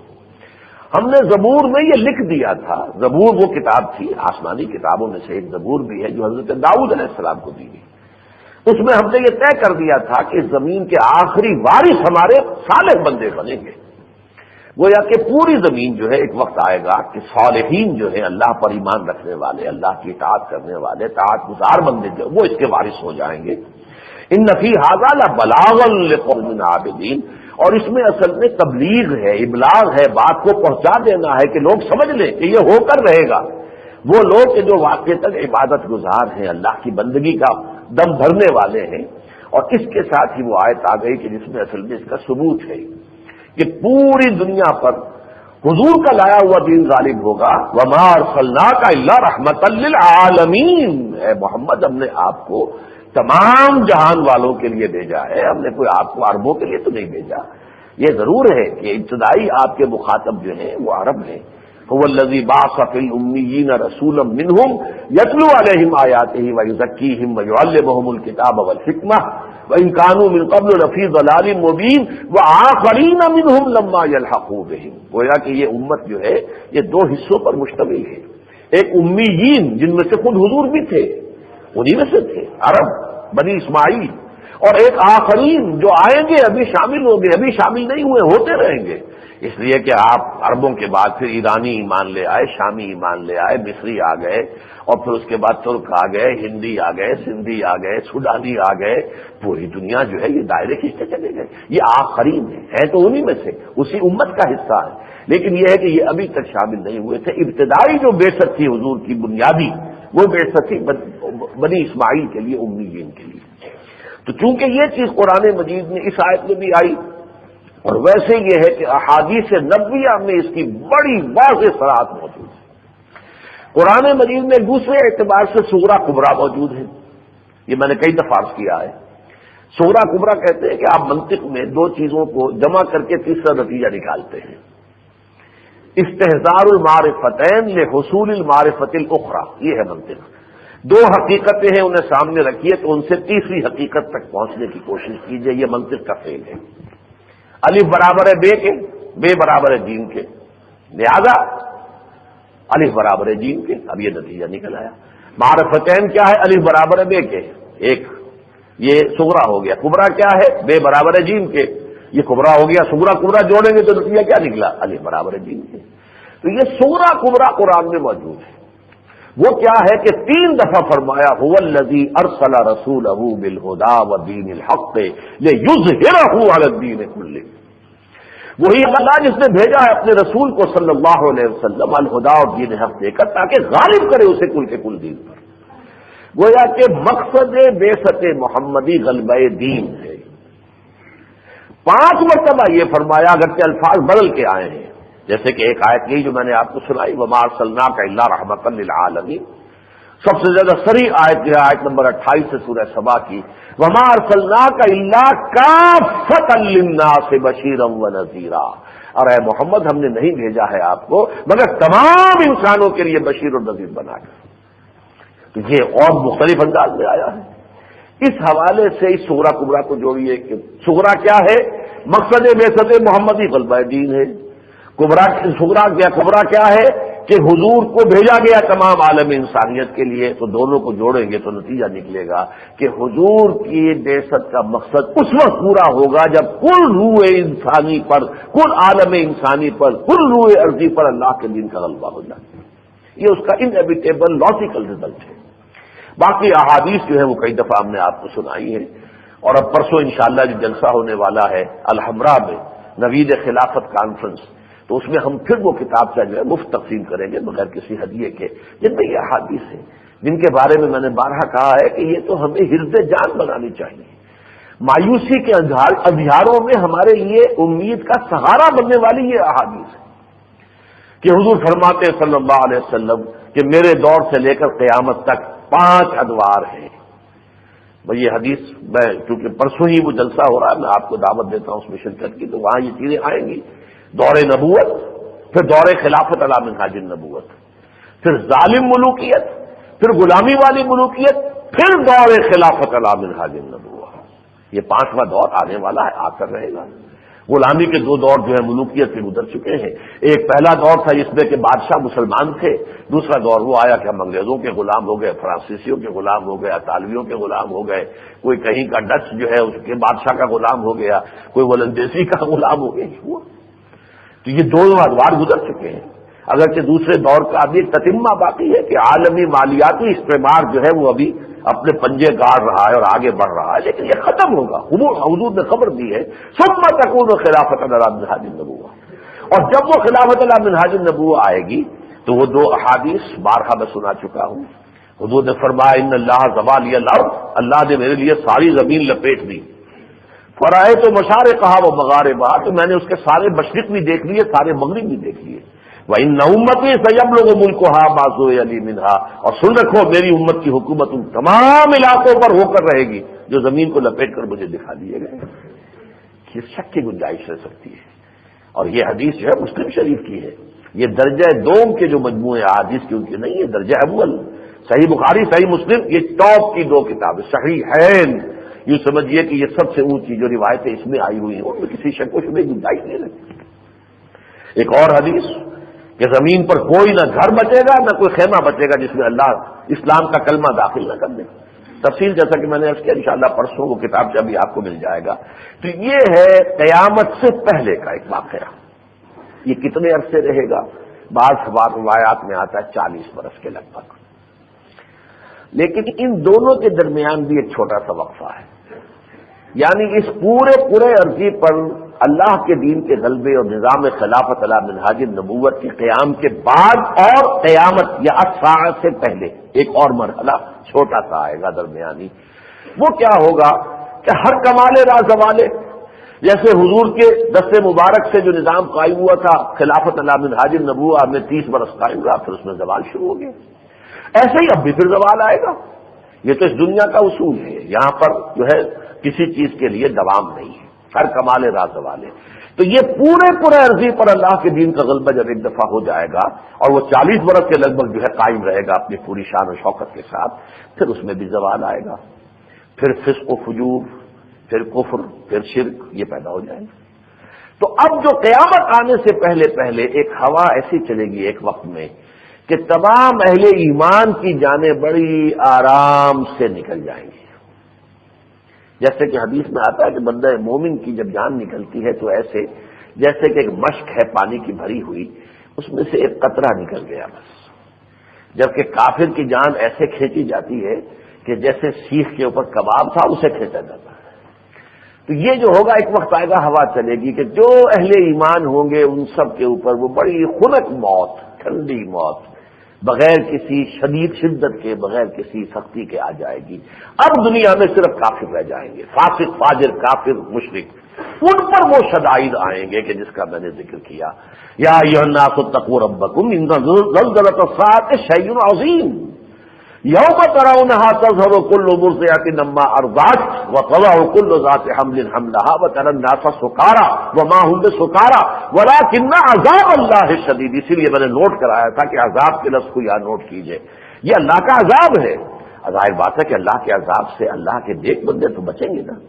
ہم نے زبور میں یہ لکھ دیا تھا۔ زبور وہ کتاب تھی، آسمانی کتابوں میں سے ایک زبور بھی ہے جو حضرت داؤد علیہ السلام کو دی گئی۔ اس میں ہم نے یہ طے کر دیا تھا کہ اس زمین کے آخری وارث ہمارے صالح بندے بنیں گے۔ گویا کہ پوری زمین جو ہے ایک وقت آئے گا کہ صالحین جو ہے اللہ پر ایمان رکھنے والے، اللہ کی اطاعت کرنے والے، اطاعت گزار بندے جو وہ اس کے وارث ہو جائیں گے۔ ان فی ھذا لبلاغا لقوم عابدین، اور اس میں اصل میں تبلیغ ہے، ابلاغ ہے، بات کو پہنچا دینا ہے کہ لوگ سمجھ لیں کہ یہ ہو کر رہے گا۔ وہ لوگ کہ جو واقع تک عبادت گزار ہیں، اللہ کی بندگی کا دم بھرنے والے ہیں۔ اور اس کے ساتھ ہی وہ آیت آ گئی کہ جس میں اصل میں اس کا ثبوت ہے کہ پوری دنیا پر حضور کا لایا ہوا دین غالب ہوگا۔ وما ارسلناک الا رحمۃ للعالمین، اے محمد ہم نے آپ کو تمام جہان والوں کے لیے بھیجا ہے، ہم نے کوئی آپ کو عربوں کے لیے تو نہیں بھیجا۔ یہ ضرور ہے کہ ابتدائی آپ کے مخاطب جو ہیں وہ عرب ہیں۔ هو الذی بعث فی الامیین رسولا منہم یتلو علیہم آیاتہ ویزکیہم ویعلمہم الکتاب والحکمہ وإن كانوا من قبل لفی ضلال مبین وآخرین منہم لما یلحقوا بہم۔ گویا کہ یہ امت جو ہے یہ دو حصوں پر مشتمل ہے، ایک امیین جن میں سے خود حضور بھی تھے، انہی میں سے تھے عرب بنی اسماعیل، اور ایک آخرین جو آئیں گے، ابھی شامل ہوں گے، ابھی شامل نہیں ہوئے، ہوتے رہیں گے۔ اس لیے کہ آپ عربوں کے بعد پھر ایرانی ایمان لے آئے، شامی ایمان لے آئے، مصری آ گئے، اور پھر اس کے بعد ترک آ گئے، ہندی آ گئے، سندھی آ گئے، سوڈانی آ گئے، پوری دنیا جو ہے یہ دائرے کھینچتے چلے گئے۔ یہ آخرین ہیں تو انہی میں سے، اسی امت کا حصہ ہے، لیکن یہ ہے کہ یہ ابھی تک شامل نہیں ہوئے تھے۔ ابتدائی جو بعثت تھی حضور کی بنیادی، وہ بعثت تھی بنی اسماعیل کے لیے، امیین کے لیے۔ تو چونکہ یہ چیز قرآن مجید میں اس آیت میں بھی آئی، اور ویسے یہ ہے کہ احادیث نبویہ میں اس کی بڑی واضح صراحت موجود ہے۔ قرآن مجید میں دوسرے اعتبار سے صغرا کبرا موجود ہے، یہ میں نے کئی دفعہ عرض کیا ہے۔ صغرا کبرا کہتے ہیں کہ آپ منطق میں دو چیزوں کو جمع کر کے تیسرا نتیجہ نکالتے ہیں۔ استحضار المعرفتین لحصول المعرفت الاخرى، یہ ہے منطق۔ دو حقیقتیں ہیں، انہیں سامنے رکھیے تو ان سے تیسری حقیقت تک پہنچنے کی کوشش کیجیے، یہ منطق کا فعل ہے۔ الف برابر ہے بے کے، بے برابر ہے جیم کے، لہذا الف برابر ہے جیم کے۔ اب یہ نتیجہ نکل آیا۔ معرفتین کیا ہے؟ الف برابر ہے بے کے، ایک یہ صغرا ہو گیا۔ کبرا کیا ہے؟ بے برابر ہے جیم کے، یہ کبرا ہو گیا۔ صغرا کبرا جوڑیں گے تو نتیجہ کیا نکلا؟ الف برابر ہے جیم کے۔ تو یہ صغرا کبرا قرآن میں موجود ہے۔ وہ کیا ہے کہ 3 دفعہ فرمایا هو الذی ارسل رسولہ بالہدی ودین الحق لیظہرہ علی الدین کلہ، وہی اللہ جس نے بھیجا ہے اپنے رسول کو صلی اللہ علیہ وسلم الہدی اور دین حق دے کر، تاکہ غالب کرے اسے کل کے کل دین پر۔ گویا کہ مقصد بعثت محمدی غلبہ دین ہے۔ 5 مرتبہ یہ فرمایا، اگرچہ الفاظ بدل کے آئے ہیں، جیسے کہ ایک آیت یہی جو میں نے آپ کو سنائی وما ارسلناک الا رحمۃ للعالمین، سب سے زیادہ صریح آیت جو ہے آیت نمبر 28 سے سورہ سبا کی، وما ارسلناک الا کافۃ للناس بشیرا ونذیرا، اور اے محمد ہم نے نہیں بھیجا ہے آپ کو مگر تمام انسانوں کے لیے بشیر اور نذیر بنا کر۔ تو یہ اور مختلف انداز میں آیا ہے۔ اس حوالے سے اس صغرا کبرا کو جوڑیے کہ صغرا کیا ہے؟ مقصد بعثت محمدی غلبہ دین ہے۔ کبرا کیا ہے کہ حضور کو بھیجا گیا تمام عالم انسانیت کے لیے۔ تو دونوں کو جوڑیں گے تو نتیجہ نکلے گا کہ حضور کی بعثت کا مقصد اس وقت پورا ہوگا جب کل روح انسانی پر، کل عالم انسانی پر، کل روح ارضی پر اللہ کے دین کا غلبہ ہو جائے۔ یہ اس کا انیویٹیبل لاجیکل رزلٹ ہے۔ باقی احادیث جو ہے وہ کئی دفعہ ہم نے آپ کو سنائی ہے، اور اب پرسوں انشاءاللہ جو جلسہ ہونے والا ہے الحمراء میں نوید خلافت کانفرنس، تو اس میں ہم پھر وہ کتاب کا جو ہے مفت تقسیم کریں گے بغیر کسی ہدیے کے، جن میں یہ احادیث ہیں جن کے بارے میں میں نے بارہا کہا ہے کہ یہ تو ہمیں حرز جان بنانی چاہیے۔ مایوسی کے اندھیاروں میں ہمارے لیے امید کا سہارا بننے والی یہ احادیث ہے کہ حضور فرماتے صلی اللہ علیہ وسلم کہ میرے دور سے لے کر قیامت تک 5 ادوار ہیں۔ بھئی یہ حدیث میں چونکہ پرسوں ہی وہ جلسہ ہو رہا ہے، میں آپ کو دعوت دیتا ہوں اس میں شرکت کی، تو وہاں یہ چیزیں آئیں گی۔ دور نبوت، پھر دور خلافت علی منہاج النبوت، پھر ظالم ملوکیت، پھر غلامی والی ملوکیت، پھر دور خلافت علی منہاج النبوت۔ یہ 5واں دور آنے والا ہے، آ کر رہے گا۔ غلامی کے 2 دور جو ہے ملوکیت کے گزر چکے ہیں۔ ایک پہلا دور تھا جس میں کہ بادشاہ مسلمان تھے، دوسرا دور وہ آیا کہ ہم انگریزوں کے غلام ہو گئے، فرانسیسیوں کے غلام ہو گئے، اطالویوں کے غلام ہو گئے، کوئی کہیں کا ڈچ جو ہے اس کے بادشاہ کا غلام ہو گیا، کوئی ولندیسی کا غلام ہو گیا۔ تو یہ 2 ادوار گزر چکے ہیں، اگرچہ دوسرے دور کا ابھی تتمہ باقی ہے کہ عالمی مالیاتی استعمار جو ہے وہ ابھی اپنے پنجے گاڑ رہا ہے اور آگے بڑھ رہا ہے، لیکن یہ ختم ہوگا۔ حضور نے خبر دی ہے ثم تکون خلافت علی منہاج النبوۃ، اور جب وہ خلافت علی منہاج النبوۃ آئے گی تو وہ 2 احادیث بارہا میں سنا چکا ہوں۔ حضور نے فرمایا ان اللہ زوالی الارض، اللہ نے میرے لیے ساری زمین لپیٹ دی۔ فرائے تو مشارقہ و مغاربہ، تو میں نے اس کے سارے مشرق بھی دیکھ لیے، سارے مغرب بھی دیکھ لیے۔ وَإِنَّ أُمَّتِي سَيَبْلُغُ مُلْكُهَا مَا زُوِّيَ لِي مِنْهَا، اور سن رکھو میری امت کی حکومت ان تمام علاقوں پر ہو کر رہے گی جو زمین کو لپیٹ کر مجھے دکھا دیے گئے۔ یہ شک کی گنجائش رہ سکتی ہے، اور یہ حدیث جو ہے مسلم شریف کی ہے۔ یہ درجہ دوم کے جو مجموعے احادیث کی ان کی نہیں ہے، درجہ اول صحیح بخاری صحیح مسلم، یہ ٹاپ کی 2 کتابیں صحیحین، یوں سمجھیے کہ یہ سب سے اونچی جو روایتیں اس میں آئی ہوئی ہیں ان میں کسی شک و شبے کی گنجائش نہیں رہتی۔ ایک اور حدیث کہ زمین پر کوئی نہ گھر بچے گا نہ کوئی خیمہ بچے گا جس میں اللہ اسلام کا کلمہ داخل نہ کر دے۔ تفصیل جیسا کہ میں نے عرض کیا انشاءاللہ پرسوں وہ کتاب سے ابھی آپ کو مل جائے گا۔ تو یہ ہے قیامت سے پہلے کا ایک واقعہ۔ یہ کتنے عرصے رہے گا؟ بعض روایات میں آتا ہے 40 برس کے لگ بھگ، لیکن ان دونوں کے درمیان بھی ایک چھوٹا سا وقفہ ہے، یعنی اس پورے عرضی پر اللہ کے دین کے غلبے اور نظام خلافت علی منہاج النبوت کے قیام کے بعد اور قیامت یا الساعہ سے پہلے ایک اور مرحلہ چھوٹا سا آئے گا درمیانی۔ وہ کیا ہوگا کہ ہر کمال راز زوالے، جیسے حضور کے دست مبارک سے جو نظام قائم ہوا تھا خلافت علی منہاج النبوت میں 30 برس قائم رہا، پھر اس میں زوال شروع ہو گیا، ایسے ہی اب بھی پھر زوال آئے گا۔ یہ تو اس دنیا کا اصول ہے، یہاں پر جو ہے کسی چیز کے لیے دوام نہیں ہے، ہر کمال راز والے۔ تو یہ پورے عرضی پر اللہ کے دین کا غلبہ جب ایک دفعہ ہو جائے گا اور وہ 40 برس کے لگ بھگ جو ہے قائم رہے گا اپنی پوری شان و شوکت کے ساتھ، پھر اس میں بھی زوال آئے گا، پھر فسق و فجور، پھر کفر، پھر شرک، یہ پیدا ہو جائے گا۔ تو اب جو قیامت آنے سے پہلے ایک ہوا ایسی چلے گی ایک وقت میں کہ تمام اہل ایمان کی جانیں بڑی آرام سے نکل جائیں گی، جیسے کہ حدیث میں آتا ہے کہ بندہ مومن کی جب جان نکلتی ہے تو ایسے جیسے کہ ایک مشک ہے پانی کی بھری ہوئی، اس میں سے ایک قطرہ نکل گیا بس، جبکہ کافر کی جان ایسے کھینچی جاتی ہے کہ جیسے سیخ کے اوپر کباب تھا اسے کھینچا جاتا ہے۔ تو یہ جو ہوگا ایک وقت آئے گا ہوا چلے گی کہ جو اہل ایمان ہوں گے ان سب کے اوپر وہ بڑی خنک موت، ٹھنڈی موت، بغیر کسی شدید شدت کے، بغیر کسی سختی کے آ جائے گی۔ اب دنیا میں صرف کافر رہ جائیں گے، فاسق، فاجر، کافر، مشرک، ان پر وہ شدائد آئیں گے کہ جس کا میں نے ذکر کیا، یا ایھا الناس اتقوا ربکم ان زلزلۃ الساعۃ شیء عظیم یوم ترونها تذهل كل مرضعة عما ارضعت وتضع كل ذات حمل حملها وترى الناس سكارى وما هم بسكارى ولكن عذاب الله شدید۔ اسی لیے میں نے نوٹ کرایا تھا کہ عذاب کے لفظ کو یہاں نوٹ کیجئے، یہ اللہ کا عذاب ہے۔ ظاہر بات ہے کہ اللہ کے عذاب سے اللہ کے نیک بندے تو بچیں گے نا،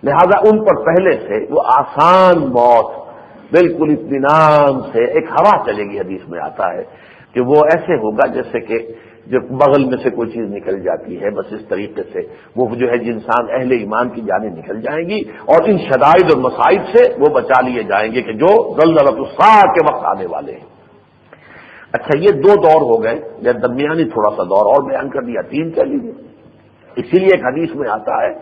لہذا ان پر پہلے سے وہ آسان موت بالکل اطمینان سے ایک ہوا چلے گی۔ حدیث میں آتا ہے کہ وہ ایسے ہوگا جیسے کہ جو بغل میں سے کوئی چیز نکل جاتی ہے، بس اس طریقے سے وہ جو ہے انسان اہل ایمان کی جانیں نکل جائیں گی اور ان شدائد اور مصائب سے وہ بچا لیے جائیں گے کہ جو زلزلۃ الساعہ کے وقت آنے والے ہیں۔ اچھا، یہ 2 دور ہو گئے، یا درمیانی تھوڑا سا دور اور بیان کر دیا، 3 کہہ لیجیے۔ اسی لیے ایک حدیث میں آتا ہے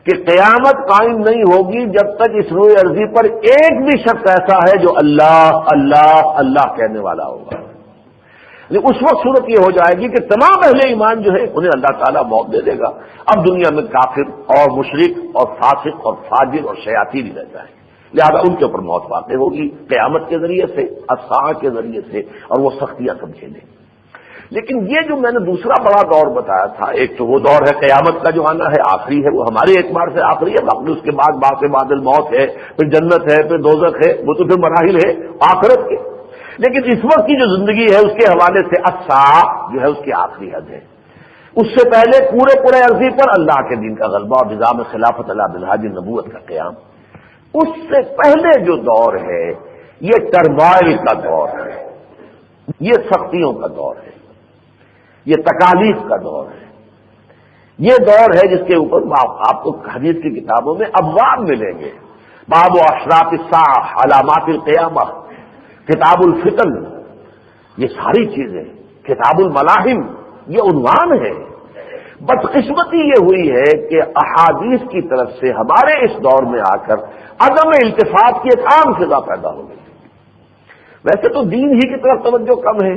کہ قیامت قائم نہیں ہوگی جب تک اس روئے عرضی پر ایک بھی شخص ایسا ہے جو اللہ اللہ اللہ کہنے والا ہوگا۔ اس وقت صورت یہ ہو جائے گی کہ تمام اہل ایمان جو ہے انہیں اللہ تعالیٰ موت دے دے گا، اب دنیا میں کافر اور مشرک اور فاسق اور فاجر اور شیاطین رہ جائیں گے، لہذا ان کے اوپر موت واقع ہوگی قیامت کے ذریعے سے، الساعہ کے ذریعے سے، اور وہ سختیاں سب جھیلیں۔ لیکن یہ جو میں نے دوسرا بڑا دور بتایا تھا، ایک تو وہ دور ہے قیامت کا جو آنا ہے، آخری ہے، وہ ہمارے اعتبار سے آخری ہے، باقی اس کے بعد بعد الموت ہے، پھر جنت ہے، پھر دوزخ ہے، وہ تو پھر مراحل ہے آخرت کے۔ لیکن اس وقت کی جو زندگی ہے اس کے حوالے سے الساعہ جو ہے اس کی آخری حد ہے۔ اس سے پہلے پورے عرصے پر اللہ کے دین کا غلبہ اور نظام خلافت علی منہاج نبوت کا قیام۔ اس سے پہلے جو دور ہے یہ ٹرمائل کا دور ہے، یہ سختیوں کا دور ہے، یہ تکالیف کا دور ہے، یہ دور ہے جس کے اوپر آپ کو حدیث کی کتابوں میں ابواب ملیں گے۔ باب اشراط الساعہ، علامات القیامہ، کتاب الفتن، یہ ساری چیزیں، کتاب الملاحم، یہ عنوان ہے۔ بدقسمتی یہ ہوئی ہے کہ احادیث کی طرف سے ہمارے اس دور میں آ کر عدم التفات کی ایک عام فضا پیدا ہو گئی۔ ویسے تو دین ہی کی طرف توجہ کم ہے،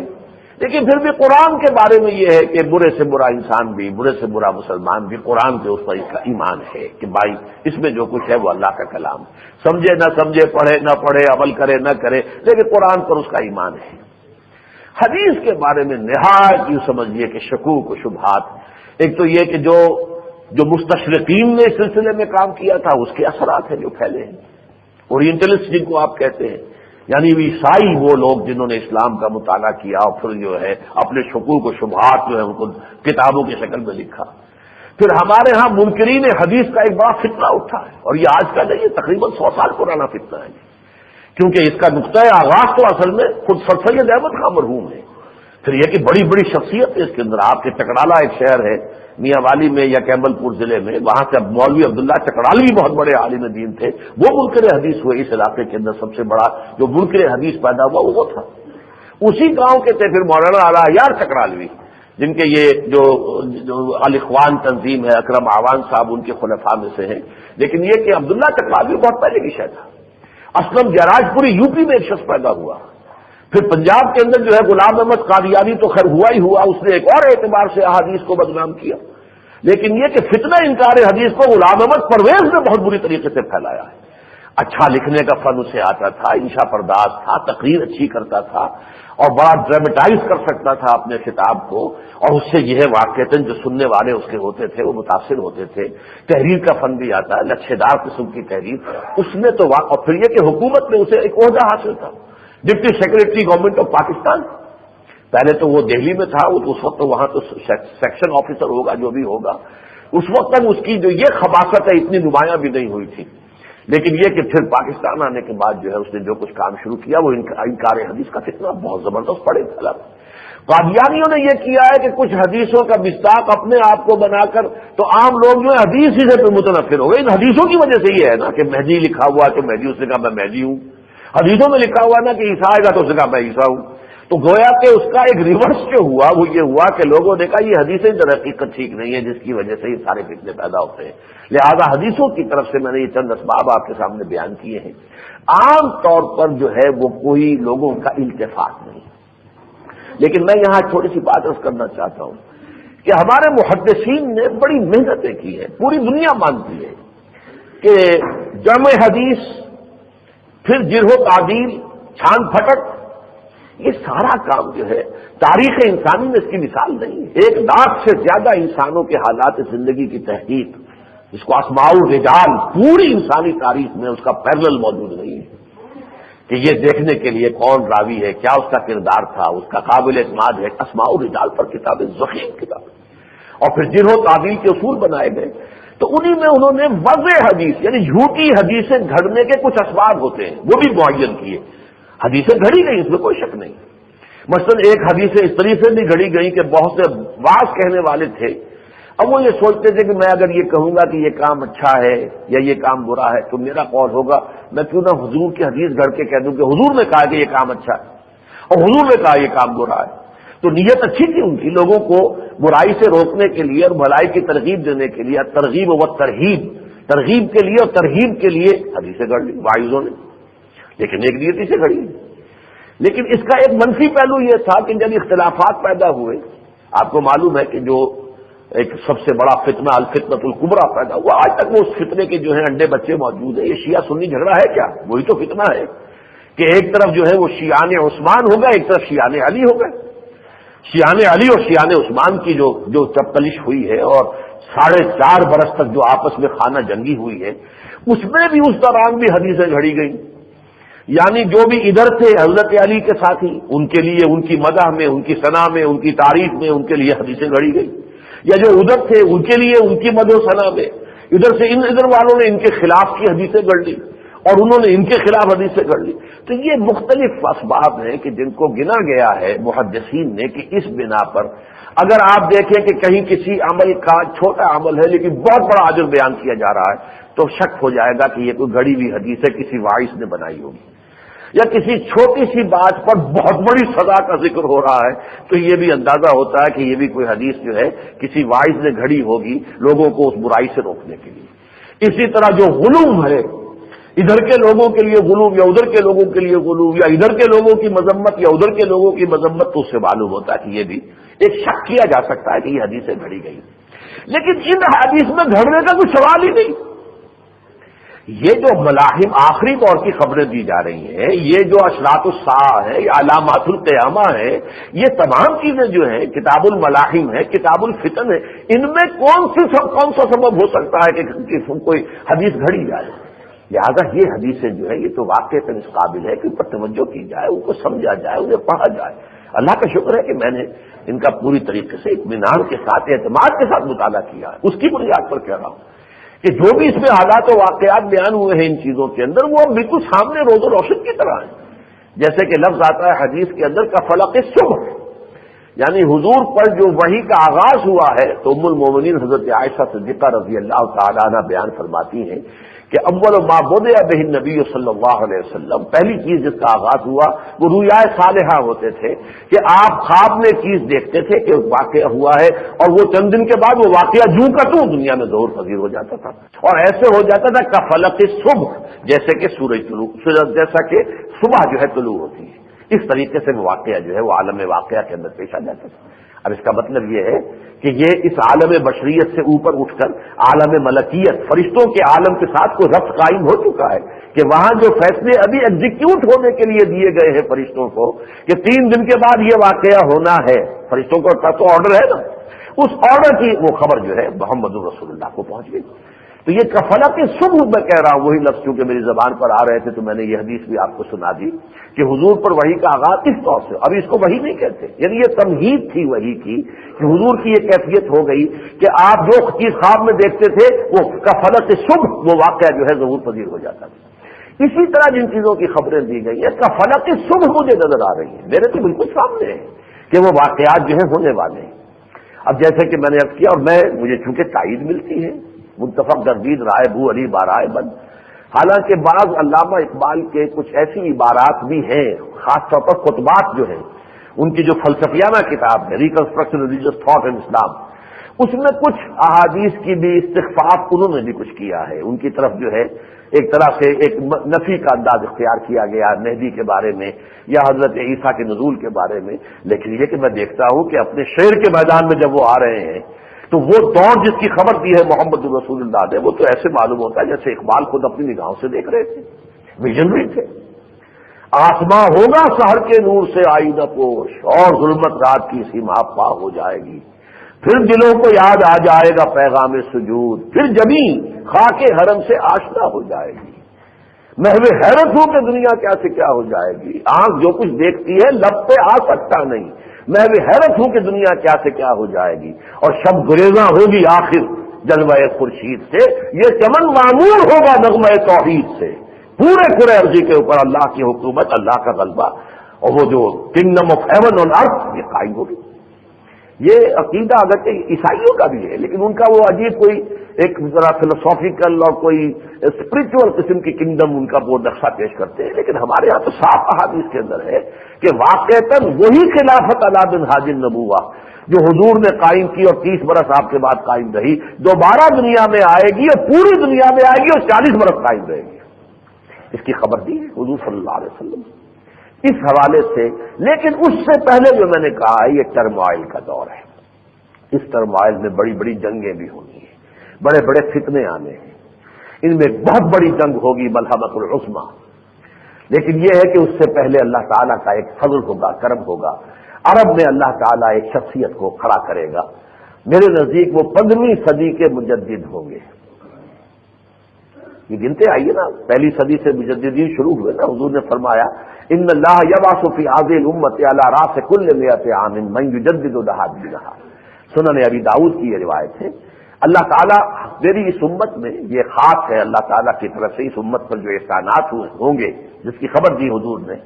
لیکن پھر بھی قرآن کے بارے میں یہ ہے کہ برے سے برا انسان بھی، برے سے برا مسلمان بھی قرآن کے اس پر اس کا ایمان ہے کہ بھائی اس میں جو کچھ ہے وہ اللہ کا کلام، سمجھے نہ سمجھے، پڑھے نہ پڑھے، عمل کرے نہ کرے، لیکن قرآن پر اس کا ایمان ہے۔ حدیث کے بارے میں نہایت یوں سمجھیے کہ شکوک و شبہات، ایک تو یہ کہ جو مستشرقین نے اس سلسلے میں کام کیا تھا اس کے اثرات ہیں جو پھیلے ہیں، اورینٹلسٹ جن کو آپ کہتے ہیں، یعنی عیسائی وہ لوگ جنہوں نے اسلام کا مطالعہ کیا اور پھر جو ہے اپنے شکوک و شبہات جو ہے ان کو کتابوں کی شکل میں لکھا۔ پھر ہمارے ہاں منکرین حدیث کا ایک بڑا فتنہ اٹھا ہے، اور یہ آج کا نہیں، یہ تقریباً 100 سال پرانا فتنہ ہے، کیونکہ اس کا نقطۂ آغاز تو اصل میں خود سر سید احمد خان مرحوم ہے۔ پھر یہ کہ بڑی بڑی شخصیت ہے اس کے اندر، آپ کے چکڑالہ ایک شہر ہے میاں والی میں یا کیمل پور ضلع میں، وہاں سے اب مولوی عبداللہ چکڑالوی بہت بڑے عالم دین تھے، وہ منکر حدیث ہوئے اس علاقے کے اندر، سب سے بڑا جو منکر حدیث پیدا ہوا وہ تھا، اسی گاؤں کے تھے پھر مولانا اعلیٰ چکڑالوی، جن کے یہ جو الاخوان تنظیم ہے، اکرم آوان صاحب ان کے خلفاء میں سے ہیں۔ لیکن یہ کہ عبداللہ چکڑالوی بہت پہلے کی شے تھا۔ اسلم جراج پوری یوپی میں ایک شخص پیدا ہوا، پھر پنجاب کے اندر جو ہے غلام احمد قادیانی تو خیر ہوا ہی ہوا، اس نے ایک اور اعتبار سے احادیث کو بدنام کیا، لیکن یہ کہ فتنہ انکار حدیث کو غلام احمد پرویز نے بہت بری طریقے سے پھیلایا ہے۔ اچھا لکھنے کا فن اسے آتا تھا، انشا پرداز تھا، تقریر اچھی کرتا تھا اور بڑا ڈرامٹائز کر سکتا تھا اپنے خطاب کو، اور اس سے یہ واقعتاً جو سننے والے اس کے ہوتے تھے وہ متاثر ہوتے تھے۔ تحریر کا فن بھی آتا ہے، لچھے دار قسم کی تحریر اس نے تو اور پھر یہ کہ حکومت میں اسے ایک عہدہ حاصل تھا، deputy secretary government of Pakistan. پہلے تو وہ دہلی میں تھا، وہ تو اس وقت وہاں تو سیکشن آفیسر ہوگا جو بھی ہوگا، اس وقت تک اس کی جو یہ خباثت ہے اتنی نمایاں بھی نہیں ہوئی تھی، لیکن یہ کہ پھر پاکستان آنے کے بعد جو ہے اس نے جو کچھ کام شروع کیا وہ انکار حدیث کا فتنہ بہت زبردست پڑے پھیلا۔ قادیانیوں نے یہ کیا ہے کہ کچھ حدیثوں کا مصداق اپنے آپ کو بنا کر تو عام لوگ جو ہے حدیث ہی سے متنفر ہو گئے۔ ان حدیثوں کی وجہ سے یہ ہے نا کہ مہدی لکھا ہوا تو مہدی، اس نے کہا میں مہدی ہوں، حدیثوں میں لکھا ہوا نا کہ عیسیٰ آئے گا تو اس نے کہا میں عیسیٰ ہوں، تو گویا کہ اس کا ایک ریورس جو ہوا وہ یہ ہوا کہ لوگوں نے کہا یہ حدیثیں در حقیقت ٹھیک نہیں ہے، جس کی وجہ سے یہ سارے فتنے پیدا ہوتے ہیں۔ لہذا حدیثوں کی طرف سے میں نے یہ چند اسباب آپ کے سامنے بیان کیے ہیں۔ عام طور پر جو ہے وہ کوئی لوگوں کا التفات نہیں، لیکن میں یہاں چھوٹی سی بات عرض کرنا چاہتا ہوں کہ ہمارے محدثین نے بڑی محنتیں کی ہیں، پوری دنیا مانتی ہے کہ جمع حدیث، پھر جرح و تعدیل، چھان پھٹک، یہ سارا کام جو ہے تاریخ انسانی میں اس کی مثال نہیں ہے۔ 1 لاکھ سے زیادہ انسانوں کے حالات زندگی کی تحقیق، جس کو اسماء الرجال، پوری انسانی تاریخ میں اس کا پیرلل موجود نہیں ہے کہ یہ دیکھنے کے لیے کون راوی ہے، کیا اس کا کردار تھا، اس کا قابل اعتماد ہے۔ اسماء الرجال پر کتابیں، ضخیم کتابیں، اور پھر جرح و تعدیل کے اصول بنائے گئے، تو انہی میں انہوں نے وضع حدیث یعنی جھوٹی حدیثیں گھڑنے کے کچھ اسباب ہوتے ہیں وہ بھی معین کیے۔ حدیثیں گھڑی گئی، اس میں کوئی شک نہیں، مثلا ایک حدیث اس طریقے سے بھی گھڑی گئی کہ بہت سے واعظ کہنے والے تھے، اب وہ یہ سوچتے تھے کہ میں اگر یہ کہوں گا کہ یہ کام اچھا ہے یا یہ کام برا ہے تو میرا قول ہوگا، میں کیوں نہ حضور کی حدیث گھڑ کے کہہ دوں کہ حضور نے کہا کہ یہ کام اچھا ہے اور حضور نے کہا یہ کام برا ہے۔ تو نیت اچھی تھی ان کی، لوگوں کو برائی سے روکنے کے لیے اور بھلائی کی ترغیب دینے کے لیے، ترغیب و ترہیب، ترغیب کے لیے اور ترہیب کے لیے حدیثیں گھڑ لی واعظوں نے، لیکن ایک نیتی سے گھڑی۔ لیکن اس کا ایک منفی پہلو یہ تھا کہ جب اختلافات پیدا ہوئے، آپ کو معلوم ہے کہ جو ایک سب سے بڑا فتنہ الفتنۃ الکبریٰ پیدا ہوا، آج تک وہ اس فتنے کے جو ہیں انڈے بچے موجود ہیں۔ یہ شیعہ سنی جھگڑا ہے کیا؟ وہی تو فتنہ ہے کہ ایک طرف جو ہے وہ شیعان عثمان ہو گئے، ایک طرف شیعان علی ہو گئے، شیان علی اور شیان عثمان کی جو چپکلش ہوئی ہے اور 4.5 برس تک جو آپس میں خانہ جنگی ہوئی ہے، اس میں بھی اس دوران بھی حدیثیں گھڑی گئی. یعنی جو بھی ادھر تھے حضرت علی کے ساتھی، ان کے لیے ان کی مدح میں، ان کی ثنا میں، ان کی تعریف میں ان کے لیے حدیثیں گھڑی گئی، یا جو ادھر تھے ان کے لیے ان کی مدح و ثنا میں ادھر سے ادھر والوں نے ان کے خلاف کی حدیثیں گڑھ لی اور انہوں نے ان کے خلاف حدیثیں گڑھ لی. تو یہ مختلف اسباب ہیں کہ جن کو گنا گیا ہے محدثین نے کہ اس بنا پر اگر آپ دیکھیں کہ کہیں کسی عمل کا چھوٹا عمل ہے لیکن بہت بڑا اجر بیان کیا جا رہا ہے تو شک ہو جائے گا کہ یہ کوئی گڑی ہوئی حدیث ہے، کسی واعظ نے بنائی ہوگی. یا کسی چھوٹی سی بات پر بہت بڑی سزا کا ذکر ہو رہا ہے تو یہ بھی اندازہ ہوتا ہے کہ یہ بھی کوئی حدیث جو ہے کسی واعظ نے گھڑی ہوگی لوگوں کو اس برائی سے روکنے کے لیے. اسی طرح جو غلو ہے، ادھر کے لوگوں کے لیے غلو یا ادھر کے لوگوں کے لیے غلو، یا ادھر کے لوگوں کی مذمت یا ادھر کے لوگوں کی مذمت، تو اس سے معلوم ہوتا ہے کہ یہ بھی ایک شک کیا جا سکتا ہے کہ یہ حدیثیں گھڑی گئی. لیکن ان حدیث میں گھڑنے کا کوئی سوال ہی نہیں. یہ جو ملاحم آخری دور کی خبریں دی جا رہی ہیں، یہ جو اشراط الساعہ ہے، یہ علامات القیامہ ہے، یہ تمام چیزیں جو ہیں، کتاب الملاحم ہے، کتاب الفتن ہے، ان میں کون سا سبب ہو سکتا ہے کہ کوئی حدیث گھڑی جائے؟ لہذا یہ حدیثیں جو ہے یہ تو واقعہ اس قابل ہے کہ ان پر توجہ کی جائے، ان کو سمجھا جائے، انہیں پڑھا جائے. اللہ کا شکر ہے کہ میں نے ان کا پوری طریقے سے اطمینان کے ساتھ اعتماد کے ساتھ مطالعہ کیا ہے. اس کی بنیاد پر کہہ رہا ہوں کہ جو بھی اس میں حالات و واقعات بیان ہوئے ہیں ان چیزوں کے اندر وہ بالکل سامنے روز و روشن کی طرح ہیں. جیسے کہ لفظ آتا ہے حدیث کے اندر کا فلق صبح، یعنی حضور پر جو وحی کا آغاز ہوا ہے تو ام المومنین حضرت عائشہ صدیقہ رضی اللہ تعالی عنہ بیان فرماتی ہیں کہ اول ما بدأ به النبی صلی اللہ علیہ وسلم، پہلی چیز جس کا آغاز ہوا وہ رؤیا صالحہ ہوتے تھے کہ آپ خواب میں چیز دیکھتے تھے کہ واقعہ ہوا ہے اور وہ چند دن کے بعد وہ واقعہ جوں کا توں دنیا میں ظہور پذیر ہو جاتا تھا. اور ایسے ہو جاتا تھا کا فلق صبح، جیسے کہ سورج جیسا کہ صبح جو ہے طلوع ہوتی ہے، اس طریقے سے وہ واقعہ جو ہے وہ عالم واقعہ کے اندر پیش آ جاتا تھا. اب اس کا مطلب یہ ہے کہ یہ اس عالم بشریت سے اوپر اٹھ کر عالم ملکیت، فرشتوں کے عالم کے ساتھ کوئی ربط قائم ہو چکا ہے کہ وہاں جو فیصلے ابھی ایگزیکیوٹ ہونے کے لیے دیے گئے ہیں فرشتوں کو کہ 3 دن کے بعد یہ واقعہ ہونا ہے، فرشتوں کو تو آرڈر ہے نا، اس آرڈر کی وہ خبر جو ہے محمد رسول اللہ کو پہنچ گئی. تو یہ کفلا کے صبح میں کہہ رہا ہوں، وہی لفظ چونکہ میری زبان پر آ رہے تھے تو میں نے یہ حدیث بھی آپ کو سنا دی کہ حضور پر وحی کا آغاز اس طور سے، ابھی اس کو وحی نہیں کہتے، یعنی یہ تمہید تھی وحی کی کہ حضور کی یہ کیفیت ہو گئی کہ آپ جو چیز خواب میں دیکھتے تھے وہ کفلا کے صبح وہ واقعہ جو ہے ظہور پذیر ہو جاتا تھا. اسی طرح جن چیزوں کی خبریں دی گئی ہیں کفلا کے صبح مجھے نظر آ رہی ہیں، میرے تو بالکل سامنے ہے کہ وہ واقعات جو ہیں ہونے والے ہیں. اب جیسے کہ میں نے عرض کیا اور مجھے چونکہ تائید ملتی ہے متفق گردید رائے بو علی بارائے بند، حالانکہ بعض علامہ اقبال کے کچھ ایسی عبارات بھی ہیں، خاص طور پر خطبات جو ہیں ان کی جو فلسفیانہ کتاب ہے ریکنسٹرکشن ریلیجیس تھاٹ ان اسلام، اس میں کچھ احادیث کی بھی استخفاف انہوں نے بھی کچھ کیا ہے. ان کی طرف جو ہے ایک طرح سے ایک نفی کا انداز اختیار کیا گیا مہدی کے بارے میں یا حضرت عیسیٰ کے نزول کے بارے میں. لیکن یہ کہ میں دیکھتا ہوں کہ اپنے شعر کے میدان میں جب وہ آ رہے ہیں تو وہ دور جس کی خبر دی ہے محمد رسول اللہ نے وہ تو ایسے معلوم ہوتا ہے جیسے اقبال خود اپنی نگاہوں سے دیکھ رہے تھے، ویژنری تھے. آسماں ہوگا سحر کے نور سے آئینہ پوش اور ظلمت رات کی سیما پا ہو جائے گی، پھر دلوں کو یاد آ جائے گا پیغام سجود، پھر زمین خاک حرم سے آشنا ہو جائے گی. محو حیرت ہوں کہ دنیا کیا سے کیا ہو جائے گی، آنکھ جو کچھ دیکھتی ہے لب پہ آ سکتا نہیں، میں بھی حیرت ہوں کہ دنیا کیا سے کیا ہو جائے گی. اور شب گریزاں ہوگی آخر جلوہ خورشید سے، یہ چمن معمور ہوگا نغمہ توحید سے، پورے کرے ارضی کے اوپر اللہ کی حکومت، اللہ کا غلبہ، اور وہ جو کنگڈم آف ہیون آن ارتھ یہ قائم ہوگی. یہ عقیدہ اگرچہ عیسائیوں کا بھی ہے لیکن ان کا وہ عجیب کوئی ایک ذرا فلسافیکل اور کوئی اسپرچل قسم کی کنگڈم ان کا وہ نقشہ پیش کرتے ہیں. لیکن ہمارے ہاں تو صاف احادیث کے اندر ہے کہ واقعتاً وہی خلافت علی بن حاج النبوہ جو حضور نے قائم کی اور 30 برس آپ کے بعد قائم رہی دوبارہ دنیا میں آئے گی اور پوری دنیا میں آئے گی اور 40 برس قائم رہے گی. اس کی خبر دی ہے حضور صلی اللہ علیہ وسلم اس حوالے سے. لیکن اس سے پہلے جو میں نے کہا ہے یہ ٹرموائل کا دور ہے. اس ٹرموائل میں بڑی بڑی جنگیں بھی ہونی ہیں، بڑے بڑے فتنے آنے ہیں، ان میں بہت بڑی جنگ ہوگی ملحمۃ العظمیٰ. لیکن یہ ہے کہ اس سے پہلے اللہ تعالیٰ کا ایک فضل ہوگا، کرم ہوگا. عرب میں اللہ تعالیٰ ایک شخصیت کو کھڑا کرے گا، میرے نزدیک وہ 15ویں صدی کے مجدد ہوں گے۔ یہ گنتے آئیے نا، پہلی صدی سے مجددین شروع ہوئے نا۔ حضور نے فرمایا ان اللہ یبعث فی هذه الامة علی راس کل 100 عام من یجدد لها دینها۔ سنن ابی داؤد کی یہ روایت ہے۔ اللہ تعالیٰ میری اس امت میں، یہ خاص ہے اللہ تعالیٰ کی طرف سے اس امت پر جو احسانات ہوں گے جس کی خبر دی حضور نے،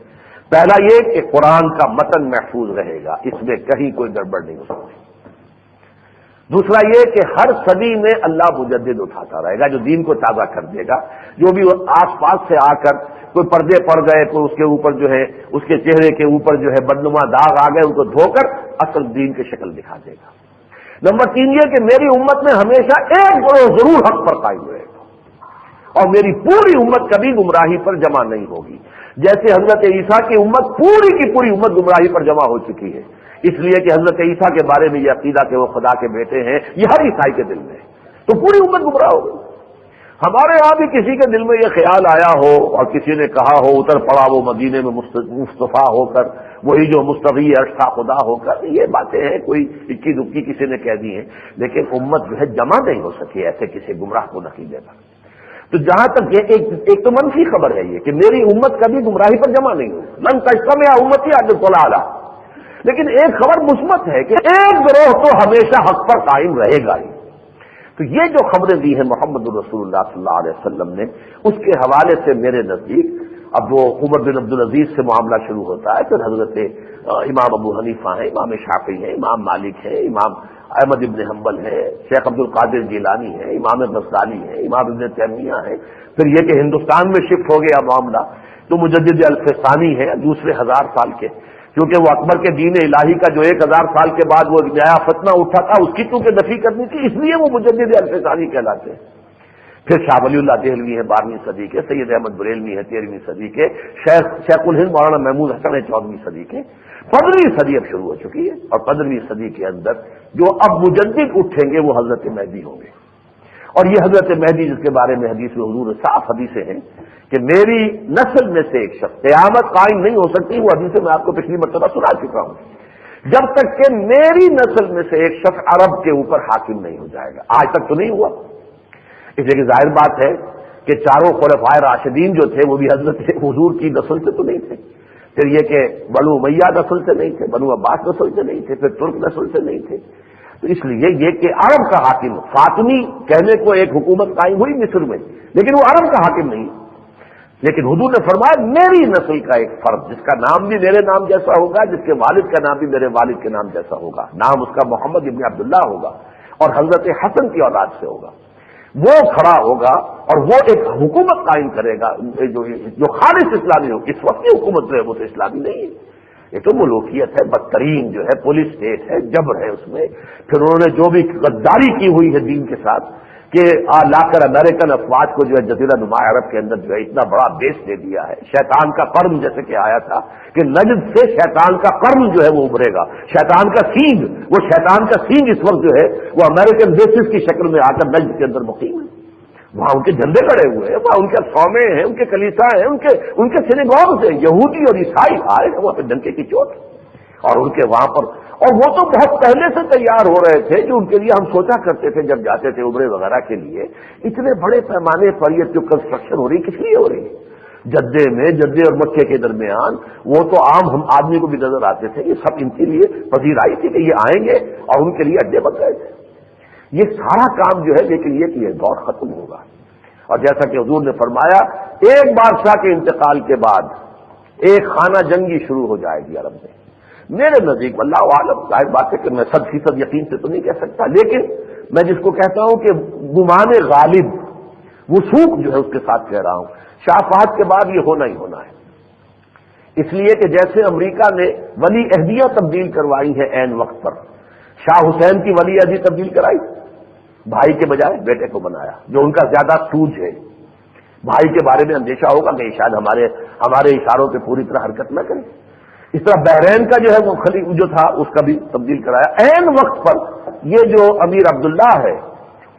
پہلا یہ کہ قرآن کا متن محفوظ رہے گا، اس میں کہیں کوئی گڑبڑ نہیں ہو سکتی۔ دوسرا یہ کہ ہر صدی میں اللہ مجدد اٹھاتا رہے گا جو دین کو تازہ کر دے گا۔ جو بھی آس پاس سے آ کر کوئی پردے پڑ گئے، کوئی اس کے اوپر جو ہے اس کے چہرے کے اوپر جو ہے بدنما داغ آ گئے، ان کو دھو کر اصل دین کی شکل دکھا دے گا۔ نمبر 3 یہ کہ میری امت میں ہمیشہ ایک گروہ ضرور حق پر قائم رہے گا اور میری پوری امت کبھی گمراہی پر جمع نہیں ہوگی، جیسے حضرت عیسیٰ کی امت پوری کی پوری امت گمراہی پر جمع ہو چکی ہے، اس لیے کہ حضرت عیسیٰ کے بارے میں یہ عقیدہ کہ وہ خدا کے بیٹے ہیں یہ ہر عیسائی کے دل میں ہے، تو پوری امت گمراہ ہو گئی۔ ہمارے یہاں بھی کسی کے دل میں یہ خیال آیا ہو اور کسی نے کہا ہو، اتر پڑا وہ مدینے میں مصطفیٰ ہو کر، وہی جو مستغی عرش تھا خدا ہو کر، یہ باتیں ہیں کوئی اکی دکی کسی نے کہہ دی ہیں، لیکن امت جو ہے جمع نہیں ہو سکی ایسے کسی گمراہ کو نقیدے پر۔ تو جہاں تک یہ ایک تو منفی خبر ہے یہ کہ میری امت کبھی گمراہی پر جمع نہیں ہوئی، من تجتمع امتی علی الضلالہ، لیکن ایک خبر مثبت ہے کہ ایک گروہ تو ہمیشہ حق پر قائم رہے گا ہی۔ تو یہ جو خبریں دی ہیں محمد رسول اللہ صلی اللہ علیہ وسلم نے، اس کے حوالے سے میرے نزدیک اب وہ عمر بن عبدالعزیز سے معاملہ شروع ہوتا ہے، پھر حضرت امام ابو حنیفہ ہیں، امام شافعی ہیں، امام مالک ہیں، امام احمد ابن حنبل ہے، شیخ عبد القادر جیلانی ہے، امام غزالی ہے، امام ابن تیمیہ ہے، پھر یہ کہ ہندوستان میں شفٹ ہو گیا معاملہ تو مجدد الفسانی ہے دوسرے 1000 سال کے، کیونکہ وہ اکبر کے دین الہی کا جو 1000 سال کے بعد وہ نیا فتنہ اٹھا تھا اس کی چونکہ نفی کرنی تھی، اس لیے وہ مجدد الفسانی کہلاتے ہیں۔ پھر شاہ ولی اللہ دہلوی ہے 12ویں صدی کے، سید احمد بریلوی ہے 13ویں صدی کے، شیخ الہند مولانا محمود حسن ہے 14ویں صدی کے۔ 15ویں صدی اب شروع ہو چکی ہے اور 15ویں صدی کے اندر جو اب مجدد اٹھیں گے وہ حضرت مہدی ہوں گے، اور یہ حضرت مہدی جس کے بارے میں حدیث میں حضور صاف حدیثیں ہیں کہ میری نسل میں سے ایک شخص قیامت قائم نہیں ہو سکتی، وہ حدیث میں آپ کو پچھلی مرتبہ سنا چکا ہوں، جب تک کہ میری نسل میں سے ایک شخص عرب کے اوپر حاکم نہیں ہو جائے گا۔ آج تک تو نہیں ہوا، اس لیے کہ ظاہر بات ہے کہ چاروں خلفائے راشدین جو تھے وہ بھی حضرت حضور کی نسل سے تو نہیں تھے، پھر یہ کہ بنو امیہ نسل سے نہیں تھے، بنو عباس نسل سے نہیں تھے، پھر ترک نسل سے نہیں تھے، تو اس لیے یہ کہ عرب کا حاکم فاطمی کہنے کو ایک حکومت قائم ہوئی مصر میں، لیکن وہ عرب کا حاکم نہیں، لیکن حضور نے فرمایا میری نسل کا ایک فرد جس کا نام بھی میرے نام جیسا ہوگا، جس کے والد کا نام بھی میرے والد کے نام جیسا ہوگا، نام اس کا محمد ابن عبداللہ ہوگا اور حضرت حسن کی اولاد سے ہوگا، وہ کھڑا ہوگا اور وہ ایک حکومت قائم کرے گا جو خالص اسلامی ہو۔ اس وقت کی حکومت جو ہے وہ تو اسلامی نہیں ہے، یہ تو ملوکیت ہے، بدترین جو ہے پولیس اسٹیٹ ہے، جبر ہے اس میں۔ پھر انہوں نے جو بھی غداری کی ہوئی ہے دین کے ساتھ کہ لا کر امریکن افواج کو جو ہے جزیرہ نما عرب کے اندر جو ہے اتنا بڑا بیس دے دیا ہے، شیطان کا قرن جیسے کہ آیا تھا کہ نجد سے شیطان کا قرن جو ہے وہ ابھرے گا، شیطان کا سینگ، وہ شیطان کا سینگ اس وقت جو ہے وہ امریکن بیسز کی شکل میں آ کر نجد کے اندر مقیم ہے، وہاں ان کے جھنڈے کھڑے ہوئے ہیں، وہاں ان کے صومعے ہیں، ان کے کلیسا ہیں، ان کے سینیگوگز ہیں، یہودی اور عیسائی آئے ہیں وہاں پہ ڈنکے کی چوٹ، اور ان کے وہاں پر، اور وہ تو بہت پہلے سے تیار ہو رہے تھے جو ان کے لیے ہم سوچا کرتے تھے جب جاتے تھے عمرے وغیرہ کے لیے، اتنے بڑے پیمانے پر یہ جو کنسٹرکشن ہو رہی کس لیے ہو رہی ہے؟ جدے اور مکے کے درمیان وہ تو عام ہم آدمی کو بھی نظر آتے تھے، یہ سب ان کے لیے پذیرائی تھی کہ یہ آئیں گے اور ان کے لیے اڈے بن گئے تھے۔ یہ سارا کام جو ہے لیکن یہ کہ یہ دور ختم ہوگا، اور جیسا کہ حضور نے فرمایا ایک بادشاہ کے انتقال کے بعد ایک خانہ جنگی شروع ہو جائے گی عرب میں۔ میرے نزدیک اللہ عالم، ظاہر بات ہے کہ میں 100% یقین سے تو نہیں کہہ سکتا، لیکن میں جس کو کہتا ہوں کہ گمان غالب وثوق جو ہے اس کے ساتھ کہہ رہا ہوں، شاہ فہد کے بعد یہ ہونا ہی ہونا ہے، اس لیے کہ جیسے امریکہ نے ولی عہدیاں تبدیل کروائی ہیں عین وقت پر، شاہ حسین کی ولی عہدی تبدیل کرائی، بھائی کے بجائے بیٹے کو بنایا جو ان کا زیادہ سوج ہے، بھائی کے بارے میں اندیشہ ہوگا کہ شاید ہمارے اشاروں پہ پوری طرح حرکت نہ کریں۔ اس طرح بحرین کا جو ہے وہ خلیف جو تھا اس کا بھی تبدیل کرایا عین وقت پر۔ یہ جو امیر عبداللہ ہے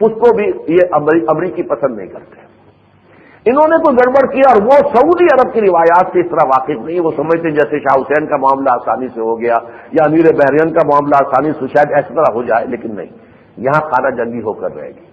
اس کو بھی یہ امریکی پسند نہیں کرتے، انہوں نے کوئی گڑبڑ کیا اور وہ سعودی عرب کی روایات سے اس طرح واقف نہیں، وہ سمجھتے جیسے شاہ حسین کا معاملہ آسانی سے ہو گیا یا امیر بحرین کا معاملہ آسانی سے شاید ایسی طرح ہو جائے، لیکن نہیں، یہاں خانہ جنگی ہو کر رہے گی۔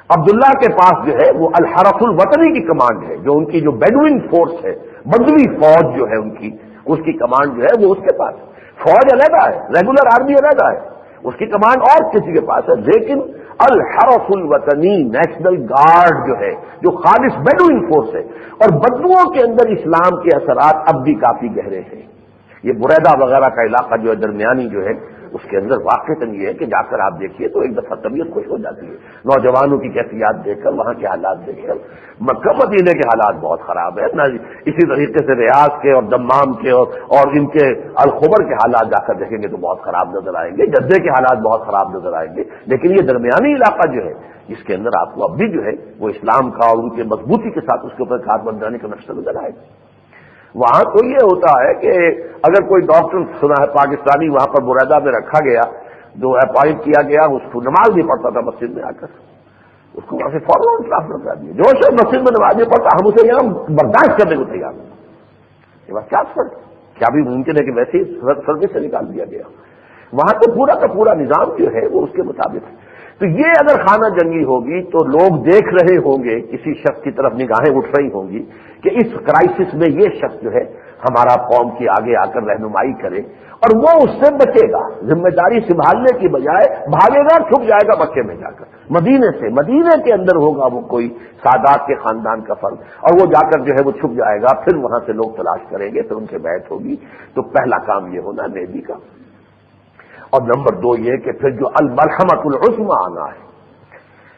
عبداللہ کے پاس جو ہے وہ الحرف الوطنی کی کمانڈ ہے، جو ان کی جو بیڈوئن فورس ہے، بدوی فوج جو ہے ان کی، اس کی کمانڈ جو ہے وہ اس کے پاس ہے۔ فوج علیحدہ ہے، ریگولر آرمی علیحدہ ہے، اس کی کمانڈ اور کسی کے پاس ہے، لیکن الحرف الوطنی نیشنل گارڈ جو ہے، جو خالص بیڈوئن فورس ہے، اور بدوؤں کے اندر اسلام کے اثرات اب بھی کافی گہرے ہیں۔ یہ بریدہ وغیرہ کا علاقہ جو ہے درمیانی جو ہے، اس کے اندر واقعتاً یہ ہے کہ جا کر آپ دیکھیے تو ایک دفعہ طبیعت خوش ہو جاتی ہے، نوجوانوں کی کیفیات دیکھ کر، وہاں کے حالات دیکھ کر۔ مکہ مدینے کے حالات بہت خراب ہے نا، اسی طریقے سے ریاض کے اور دمام کے اور ان کے الخبر کے حالات جا کر دیکھیں گے تو بہت خراب نظر آئیں گے، جدے کے حالات بہت خراب نظر آئیں گے، لیکن یہ درمیانی علاقہ جو ہے، اس کے اندر آپ کو اب بھی جو ہے وہ اسلام کا اور ان کے مضبوطی کے ساتھ اس کے اوپر کار بن جانے کا نقشہ نظر آئے گا۔ وہاں تو یہ ہوتا ہے کہ اگر کوئی ڈاکٹر سنا ہے پاکستانی وہاں پر بریدہ میں رکھا گیا، جو اپوائنٹ کیا گیا، اس کو نماز نہیں پڑھتا تھا مسجد میں آ کر، اس کو وہاں سے فوراً ٹرانسفر کر دیا۔ جو شخص مسجد میں نماز نہیں پڑھتا ہم اسے یہاں برداشت کرنے کو تیار ہیں، یہ بات کیا بھی ممکن ہے کہ ویسے ہی سروس سے نکال دیا گیا۔ وہاں تو پورا کا پورا نظام جو ہے وہ اس کے مطابق ہے۔ تو یہ اگر خانہ جنگی ہوگی تو لوگ دیکھ رہے ہوں گے، کسی شخص کی طرف نگاہیں اٹھ رہی ہوں گی کہ اس کرائسس میں یہ شخص جو ہے ہمارا قوم کی آگے آ کر رہنمائی کرے، اور وہ اس سے بچے گا، ذمہ داری سنبھالنے کی بجائے بھاگے گا، چھپ جائے گا مکے میں جا کر، مدینے کے اندر ہوگا وہ کوئی سادات کے خاندان کا فرد، اور وہ جا کر جو ہے وہ چھپ جائے گا، پھر وہاں سے لوگ تلاش کریں گے، پھر ان سے بیعت ہوگی۔ تو پہلا کام یہ ہونا نیبی کا، اور نمبر 2 یہ کہ پھر جو الملحمۃ العظمی آنا ہے۔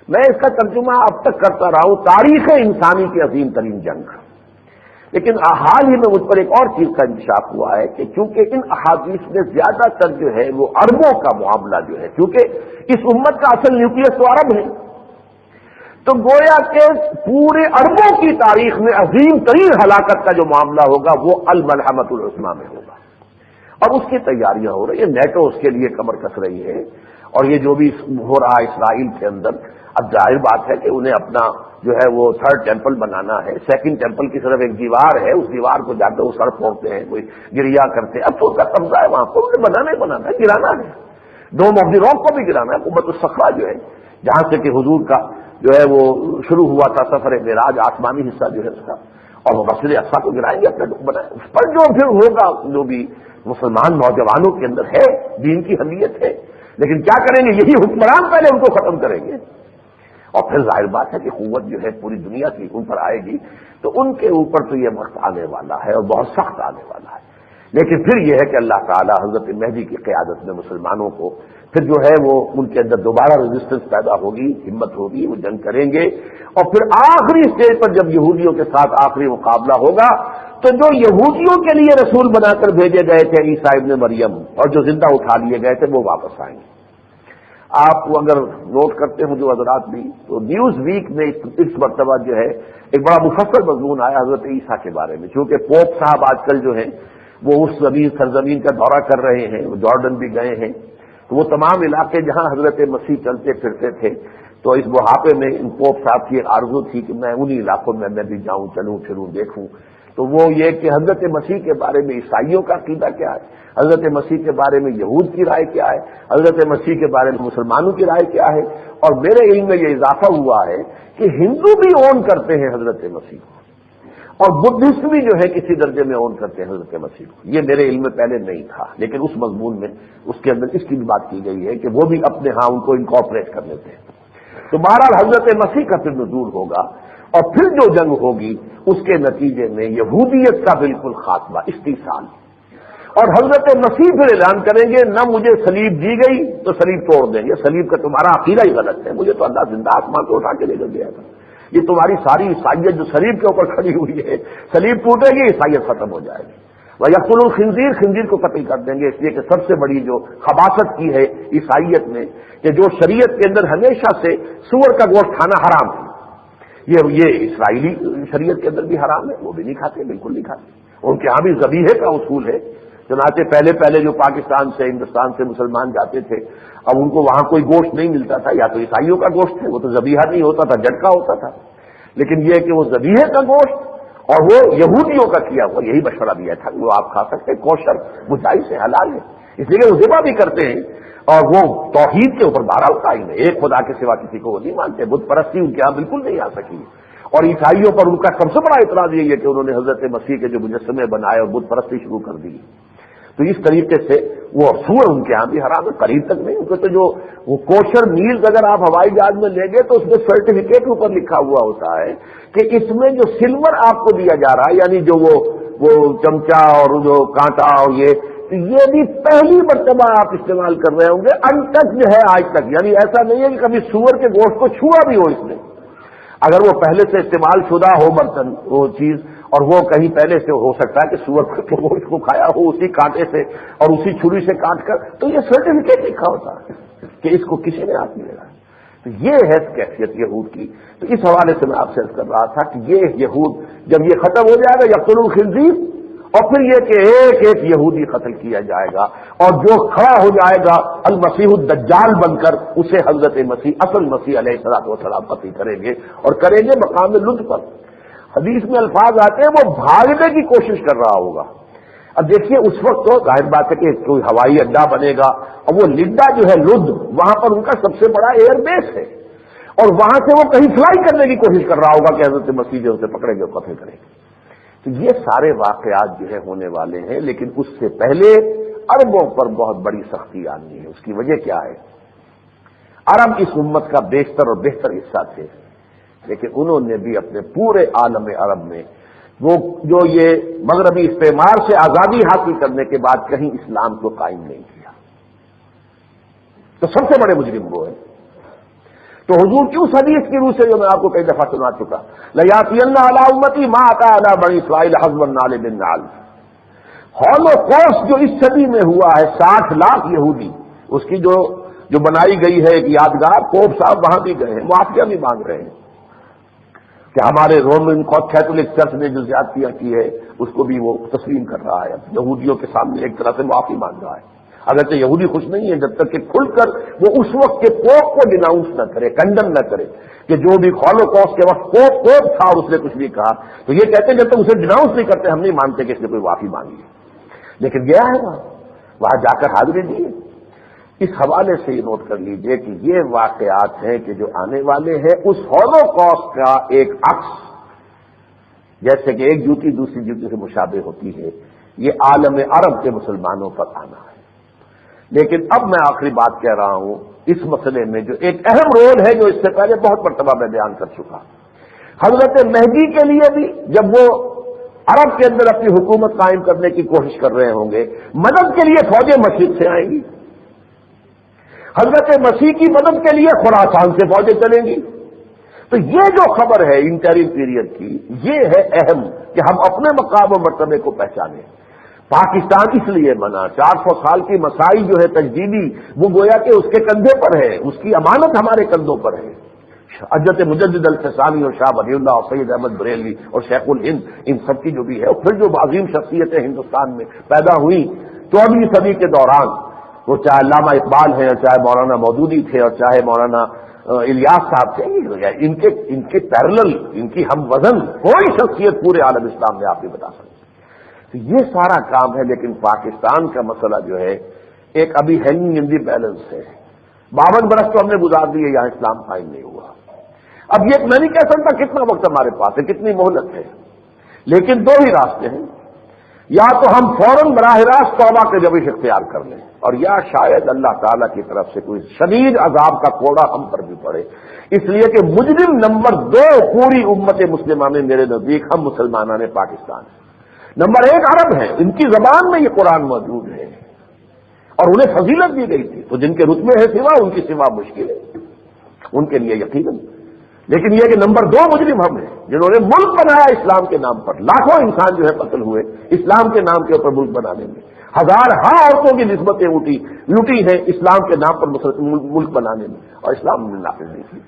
میں اس کا ترجمہ اب تک کرتا رہا ہوں تاریخ انسانی کی عظیم ترین جنگ، لیکن حال ہی میں مجھ پر ایک اور چیز کا انکشاف ہوا ہے کہ چونکہ ان احادیث میں زیادہ تر جو ہے وہ عربوں کا معاملہ جو ہے، کیونکہ اس امت کا اصل نیوکلیس تو عرب ہے، تو گویا کہ پورے عربوں کی تاریخ میں عظیم ترین ہلاکت کا جو معاملہ ہوگا وہ الملحمۃ العظمی میں ہوگا، اور اس کی تیاریاں ہو رہی ہیں۔ نیٹو اس کے لیے کمر کس رہی ہے، اور یہ جو بھی ہو رہا ہے اسرائیل کے اندر، اب ظاہر بات ہے کہ انہیں اپنا جو ہے وہ 3rd ٹیمپل بنانا ہے۔ 2nd ٹیمپل کی صرف ایک دیوار ہے، اس دیوار کو جا کے وہ سر پھوڑتے ہیں، کوئی گریا کرتے ہیں، اب تو اس کا قبضہ ہے وہاں پر، انہیں بنانا ہی بنانا ہے، گرانا ہے، ڈوم آف دی راک کو بھی گرانا ہے، قبۃ الصخرہ جو ہے جہاں سے کہ حضور کا جو ہے وہ شروع ہوا تھا سفر معراج، آسمانی حصہ جو ہے اس کا، اور وہ مسجد اقصی کو گرائیں گے، اپنا بنائیں، اس پر جو پھر ہوگا جو بھی مسلمان نوجوانوں کے اندر ہے، دین کی اہمیت ہے، لیکن کیا کریں گے، یہی حکمران پہلے ان کو ختم کریں گے، اور پھر ظاہر بات ہے کہ قوت جو ہے پوری دنیا کی ان پر آئے گی، تو ان کے اوپر تو یہ وقت آنے والا ہے اور بہت سخت آنے والا ہے۔ لیکن پھر یہ ہے کہ اللہ تعالی حضرت مہدی کی قیادت میں مسلمانوں کو پھر جو ہے وہ ان کے اندر دوبارہ ریزسٹنس پیدا ہوگی، ہمت ہوگی، وہ جنگ کریں گے، اور پھر آخری اسٹیج پر جب یہودیوں کے ساتھ آخری مقابلہ ہوگا تو جو یہودیوں کے لیے رسول بنا کر بھیجے گئے تھے عیسیٰ ابن مریم، اور جو زندہ اٹھا لیے گئے تھے، وہ واپس آئیں گے۔ آپ اگر نوٹ کرتے ہوں جو حضرات بھی، تو نیوز ویک میں اس مرتبہ جو ہے ایک بڑا مفصل مضمون آیا حضرت عیسیٰ کے بارے میں، چونکہ پوپ صاحب آج کل جو ہیں وہ اس سرزمین کا دورہ کر رہے ہیں، وہ جارڈن بھی گئے ہیں، تو وہ تمام علاقے جہاں حضرت مسیح چلتے پھرتے تھے، تو اس بڑھاپے میں ان پوپ صاحب کی ایک آرزو تھی کہ میں انہی علاقوں میں بھی جاؤں، چلوں پھروں، دیکھوں، تو وہ یہ کہ حضرت مسیح کے بارے میں عیسائیوں کا عقیدہ کیا ہے، حضرت مسیح کے بارے میں یہود کی رائے کیا ہے، حضرت مسیح کے بارے میں مسلمانوں کی رائے کیا ہے، اور میرے علم میں یہ اضافہ ہوا ہے کہ ہندو بھی اون کرتے ہیں حضرت مسیح کو، اور بدھسٹ بھی جو ہے کسی درجے میں اون کرتے ہیں حضرت مسیح کو۔ یہ میرے علم میں پہلے نہیں تھا، لیکن اس مضمون میں اس کے اندر اس کی بھی بات کی گئی ہے کہ وہ بھی اپنے ہاں ان کو انکارپوریٹ کر لیتے ہیں۔ تو بہرحال حضرت مسیح کا پھر نزول ہوگا، اور پھر جو جنگ ہوگی اس کے نتیجے میں یہودیت کا بالکل خاتمہ، استیصال، اور حضرت مسیح پھر اعلان کریں گے نہ مجھے صلیب دی گئی تو صلیب توڑ دیں گے، صلیب کا تمہارا عقیدہ ہی غلط ہے، مجھے تو اللہ زندہ آسمان کو اٹھا کے لے کر گیا تھا، یہ تمہاری ساری عیسائیت جو صلیب کے اوپر کھڑی ہوئی ہے، صلیب ٹوٹے گی عیسائیت ختم ہو جائے گی، وَيَقْتُلُ الْخِنزِيرَ، خنزیر کو قتل کر دیں گے، اس لیے کہ سب سے بڑی جو خباثت کی ہے عیسائیت میں کہ جو شریعت کے اندر ہمیشہ سے سور کا گوشت کھانا حرام ہے، یہ اسرائیلی شریعت کے اندر بھی حرام ہے، وہ بھی نہیں کھاتے، بالکل نہیں کھاتے، ان کے ہاں بھی ذبیحے کا اصول ہے، چنانچہ پہلے جو پاکستان سے ہندوستان سے مسلمان جاتے تھے، اب ان کو وہاں کوئی گوشت نہیں ملتا تھا، یا تو عیسائیوں کا گوشت ہے، وہ تو ذبیحہ نہیں ہوتا تھا، جٹکا ہوتا تھا، لیکن یہ کہ وہ ذبیحے کا گوشت اور وہ یہودیوں کا کیا ہوا، یہی مشورہ دیا تھا کہ وہ آپ کھا سکتے، کوشر بجائی سے حلال ہے، اس لیے وہ ذبح بھی کرتے ہیں، اور وہ توحید کے اوپر بہرحال قائم ہے، ایک خدا کے سوا کسی کو وہ نہیں مانتے، بت پرستی ان کے یہاں بالکل نہیں آ سکی، اور عیسائیوں پر ان کا سب سے بڑا اعتراض یہ ہے کہ انہوں نے حضرت مسیح کے جو مجسمے بنائے اور بت پرستی شروع کر دی، تو اس طریقے سے وہ سور ان کے ہاں بھی حرام ہے، قریب تک نہیں، ان کو تو جو وہ کوشر میلز اگر آپ ہوائی جہاز میں لیں گے تو اس میں سرٹیفکیٹ اوپر لکھا ہوا ہوتا ہے کہ اس میں جو سلور آپ کو دیا جا رہا ہے، یعنی جو وہ چمچا اور جو کانٹا اور یہ بھی پہلی مرتبہ آپ استعمال کر رہے ہوں گے، انٹچڈ ہے آج تک، یعنی ایسا نہیں ہے کہ کبھی سور کے گوشت کو چھوا بھی ہو اس نے، اگر وہ پہلے سے استعمال شدہ ہو برتن وہ چیز، اور وہ کہیں پہلے سے ہو سکتا ہے کہ سور کے گوشت کو کھایا ہو اسی کانٹے سے اور اسی چھری سے کاٹ کر، تو یہ سرٹیفکیٹ لکھا ہوتا ہے کہ اس کو کسی نے ہاتھ نہیں لگایا، تو یہ ہے کیفیت یہود کی۔ تو اس حوالے سے میں آپ سے عرض کر رہا تھا کہ یہ یہود جب یہ ختم ہو جائے گا یقتلون الخنزیر، اور پھر یہ کہ ایک ایک یہودی قتل کیا جائے گا، اور جو کھڑا ہو جائے گا المسیح الدجال بن کر اسے حضرت مسیح اصل مسیح علیہ الصلوۃ والسلام قتل کریں گے، اور کریں گے مقام لطف پر۔ حدیث میں الفاظ آتے ہیں وہ بھاگنے کی کوشش کر رہا ہوگا۔ اب دیکھیے اس وقت تو ظاہر بات ہے کہ کوئی ہوائی اڈا بنے گا، اور وہ لڈا جو ہے لد، وہاں پر ان کا سب سے بڑا ایئر بیس ہے، اور وہاں سے وہ کہیں فلائی کرنے کی کوشش کر رہا ہوگا کہ حضرت مسیح جو اسے پکڑیں گے اور قتل کریں گے۔ تو یہ سارے واقعات جو ہے ہونے والے ہیں، لیکن اس سے پہلے عربوں پر بہت بڑی سختی آنی ہے۔ اس کی وجہ کیا ہے؟ عرب اس امت کا بیشتر اور بہتر حصہ تھے، لیکن انہوں نے بھی اپنے پورے عالم عرب میں وہ جو یہ مغربی استعمار سے آزادی حاصل کرنے کے بعد کہیں اسلام کو قائم نہیں کیا، تو سب سے بڑے مجرم وہ ہیں۔ تو حضور کی اس حدیث کی روح سے جو میں آپ کو کئی دفعہ سنا چکا، لَيَأْتِيَنَّ عَلَىٰ أُمَّتِي مَا أَتَىٰ عَلَىٰ بَنِي إِسْرَائِيلَ حَزْوَ النَّعْلِ بِالنَّعْلِ، ہولوکوسٹ جو اس صدی میں ہوا ہے، 60 لاکھ یہودی، اس کی جو بنائی گئی ہے ایک یادگار، پوپ صاحب وہاں بھی گئے ہیں، معافیہ بھی مانگ رہے ہیں کہ ہمارے رومن کیتھولک چرچ نے جو زیادتیاں کی ہے اس کو بھی وہ تسلیم کر رہا ہے، یہودیوں کے سامنے ایک طرح سے معافی مانگ رہا ہے، اگرچہ یہودی خوش نہیں ہے جب تک کہ کھل کر وہ اس وقت کے پوپ کو ڈیناؤنس نہ کرے، کنڈم نہ کرے، کہ جو بھی ہولوکوسٹ کے وقت پوپ تھا اور اس نے کچھ بھی کہا، تو یہ کہتے ہیں جب تک اسے ڈیناؤنس نہیں کرتے ہم نہیں مانتے کہ اس نے کوئی معافی مانگی ہے، لیکن گیا ہے وہاں جا کر حاضری دی ہے۔ اس حوالے سے یہ نوٹ کر لیجئے کہ یہ واقعات ہیں کہ جو آنے والے ہیں اس ہولوکوسٹ کا ایک عکس، جیسے کہ ایک جوتی دوسری جوتی سے مشابہ ہوتی ہے، یہ عالم عرب کے مسلمانوں پر آنا ہے۔ لیکن اب میں آخری بات کہہ رہا ہوں اس مسئلے میں جو ایک اہم رول ہے جو اس سے پہلے بہت مرتبہ میں بیان کر چکا، حضرت مہدی کے لیے بھی جب وہ عرب کے اندر اپنی حکومت قائم کرنے کی کوشش کر رہے ہوں گے، مدد کے لیے فوجیں مشرق سے آئیں گی، حضرت مسیح کی مدد کے لیے خراسان سے فوجیں چلیں گی۔ تو یہ جو خبر ہے انٹریم پیریڈ کی، یہ ہے اہم کہ ہم اپنے مقام و مرتبے کو پہچانیں۔ پاکستان اس لیے بنا، 400 سال کی مسائل جو ہے تجدیدی، وہ گویا کہ اس کے کندھے پر ہے، اس کی امانت ہمارے کندھوں پر ہے۔ حضرت مجدد الفسانی اور شاہ ولی اللہ اور سید احمد بریلوی اور شیخ الہند، ان سب کی جو بھی ہے، اور پھر جو عظیم شخصیتیں ہندوستان میں پیدا ہوئی 14ویں صدی کے دوران، وہ چاہے علامہ اقبال ہیں اور چاہے مولانا مودودی تھے اور چاہے مولانا الیاس صاحب تھے، ان کے پیرلل، ان کی ہم وزن کوئی شخصیت پورے عالم اسلام میں آپ نہیں بتا سکتے۔ تو یہ سارا کام ہے، لیکن پاکستان کا مسئلہ جو ہے ایک ابھی ہینگنگ ان دی بیلنس ہے۔ 52 برس تو ہم نے گزار دیے، یہاں اسلام قائم نہیں ہوا۔ اب یہ میں نہیں کہہ سکتا کتنا وقت ہمارے پاس ہے، کتنی مہلت ہے، لیکن دو ہی راستے ہیں، یا تو ہم فوراً براہ راست توبہ کے روش اختیار کر لیں، اور یا شاید اللہ تعالیٰ کی طرف سے کوئی شدید عذاب کا کوڑا ہم پر بھی پڑے، اس لیے کہ مجرم نمبر 2 پوری امت مسلمہ میں میرے نزدیک ہم مسلمانان پاکستان ہیں۔ نمبر 1 عرب ہے، ان کی زبان میں یہ قرآن موجود ہے اور انہیں فضیلت دی گئی تھی، تو جن کے رتبے ہے سوا ان کی سوا مشکل ہے ان کے لیے یقیناً، لیکن یہ کہ نمبر 2 مجرم ہم ہیں جنہوں نے ملک بنایا اسلام کے نام پر، لاکھوں انسان جو ہے قتل ہوئے اسلام کے نام کے اوپر ملک بنانے میں، ہزاروں عورتوں کی نسبتیں لوٹی ہیں اسلام کے نام پر ملک بنانے میں، اور اسلام نے نافذ نہیں کی۔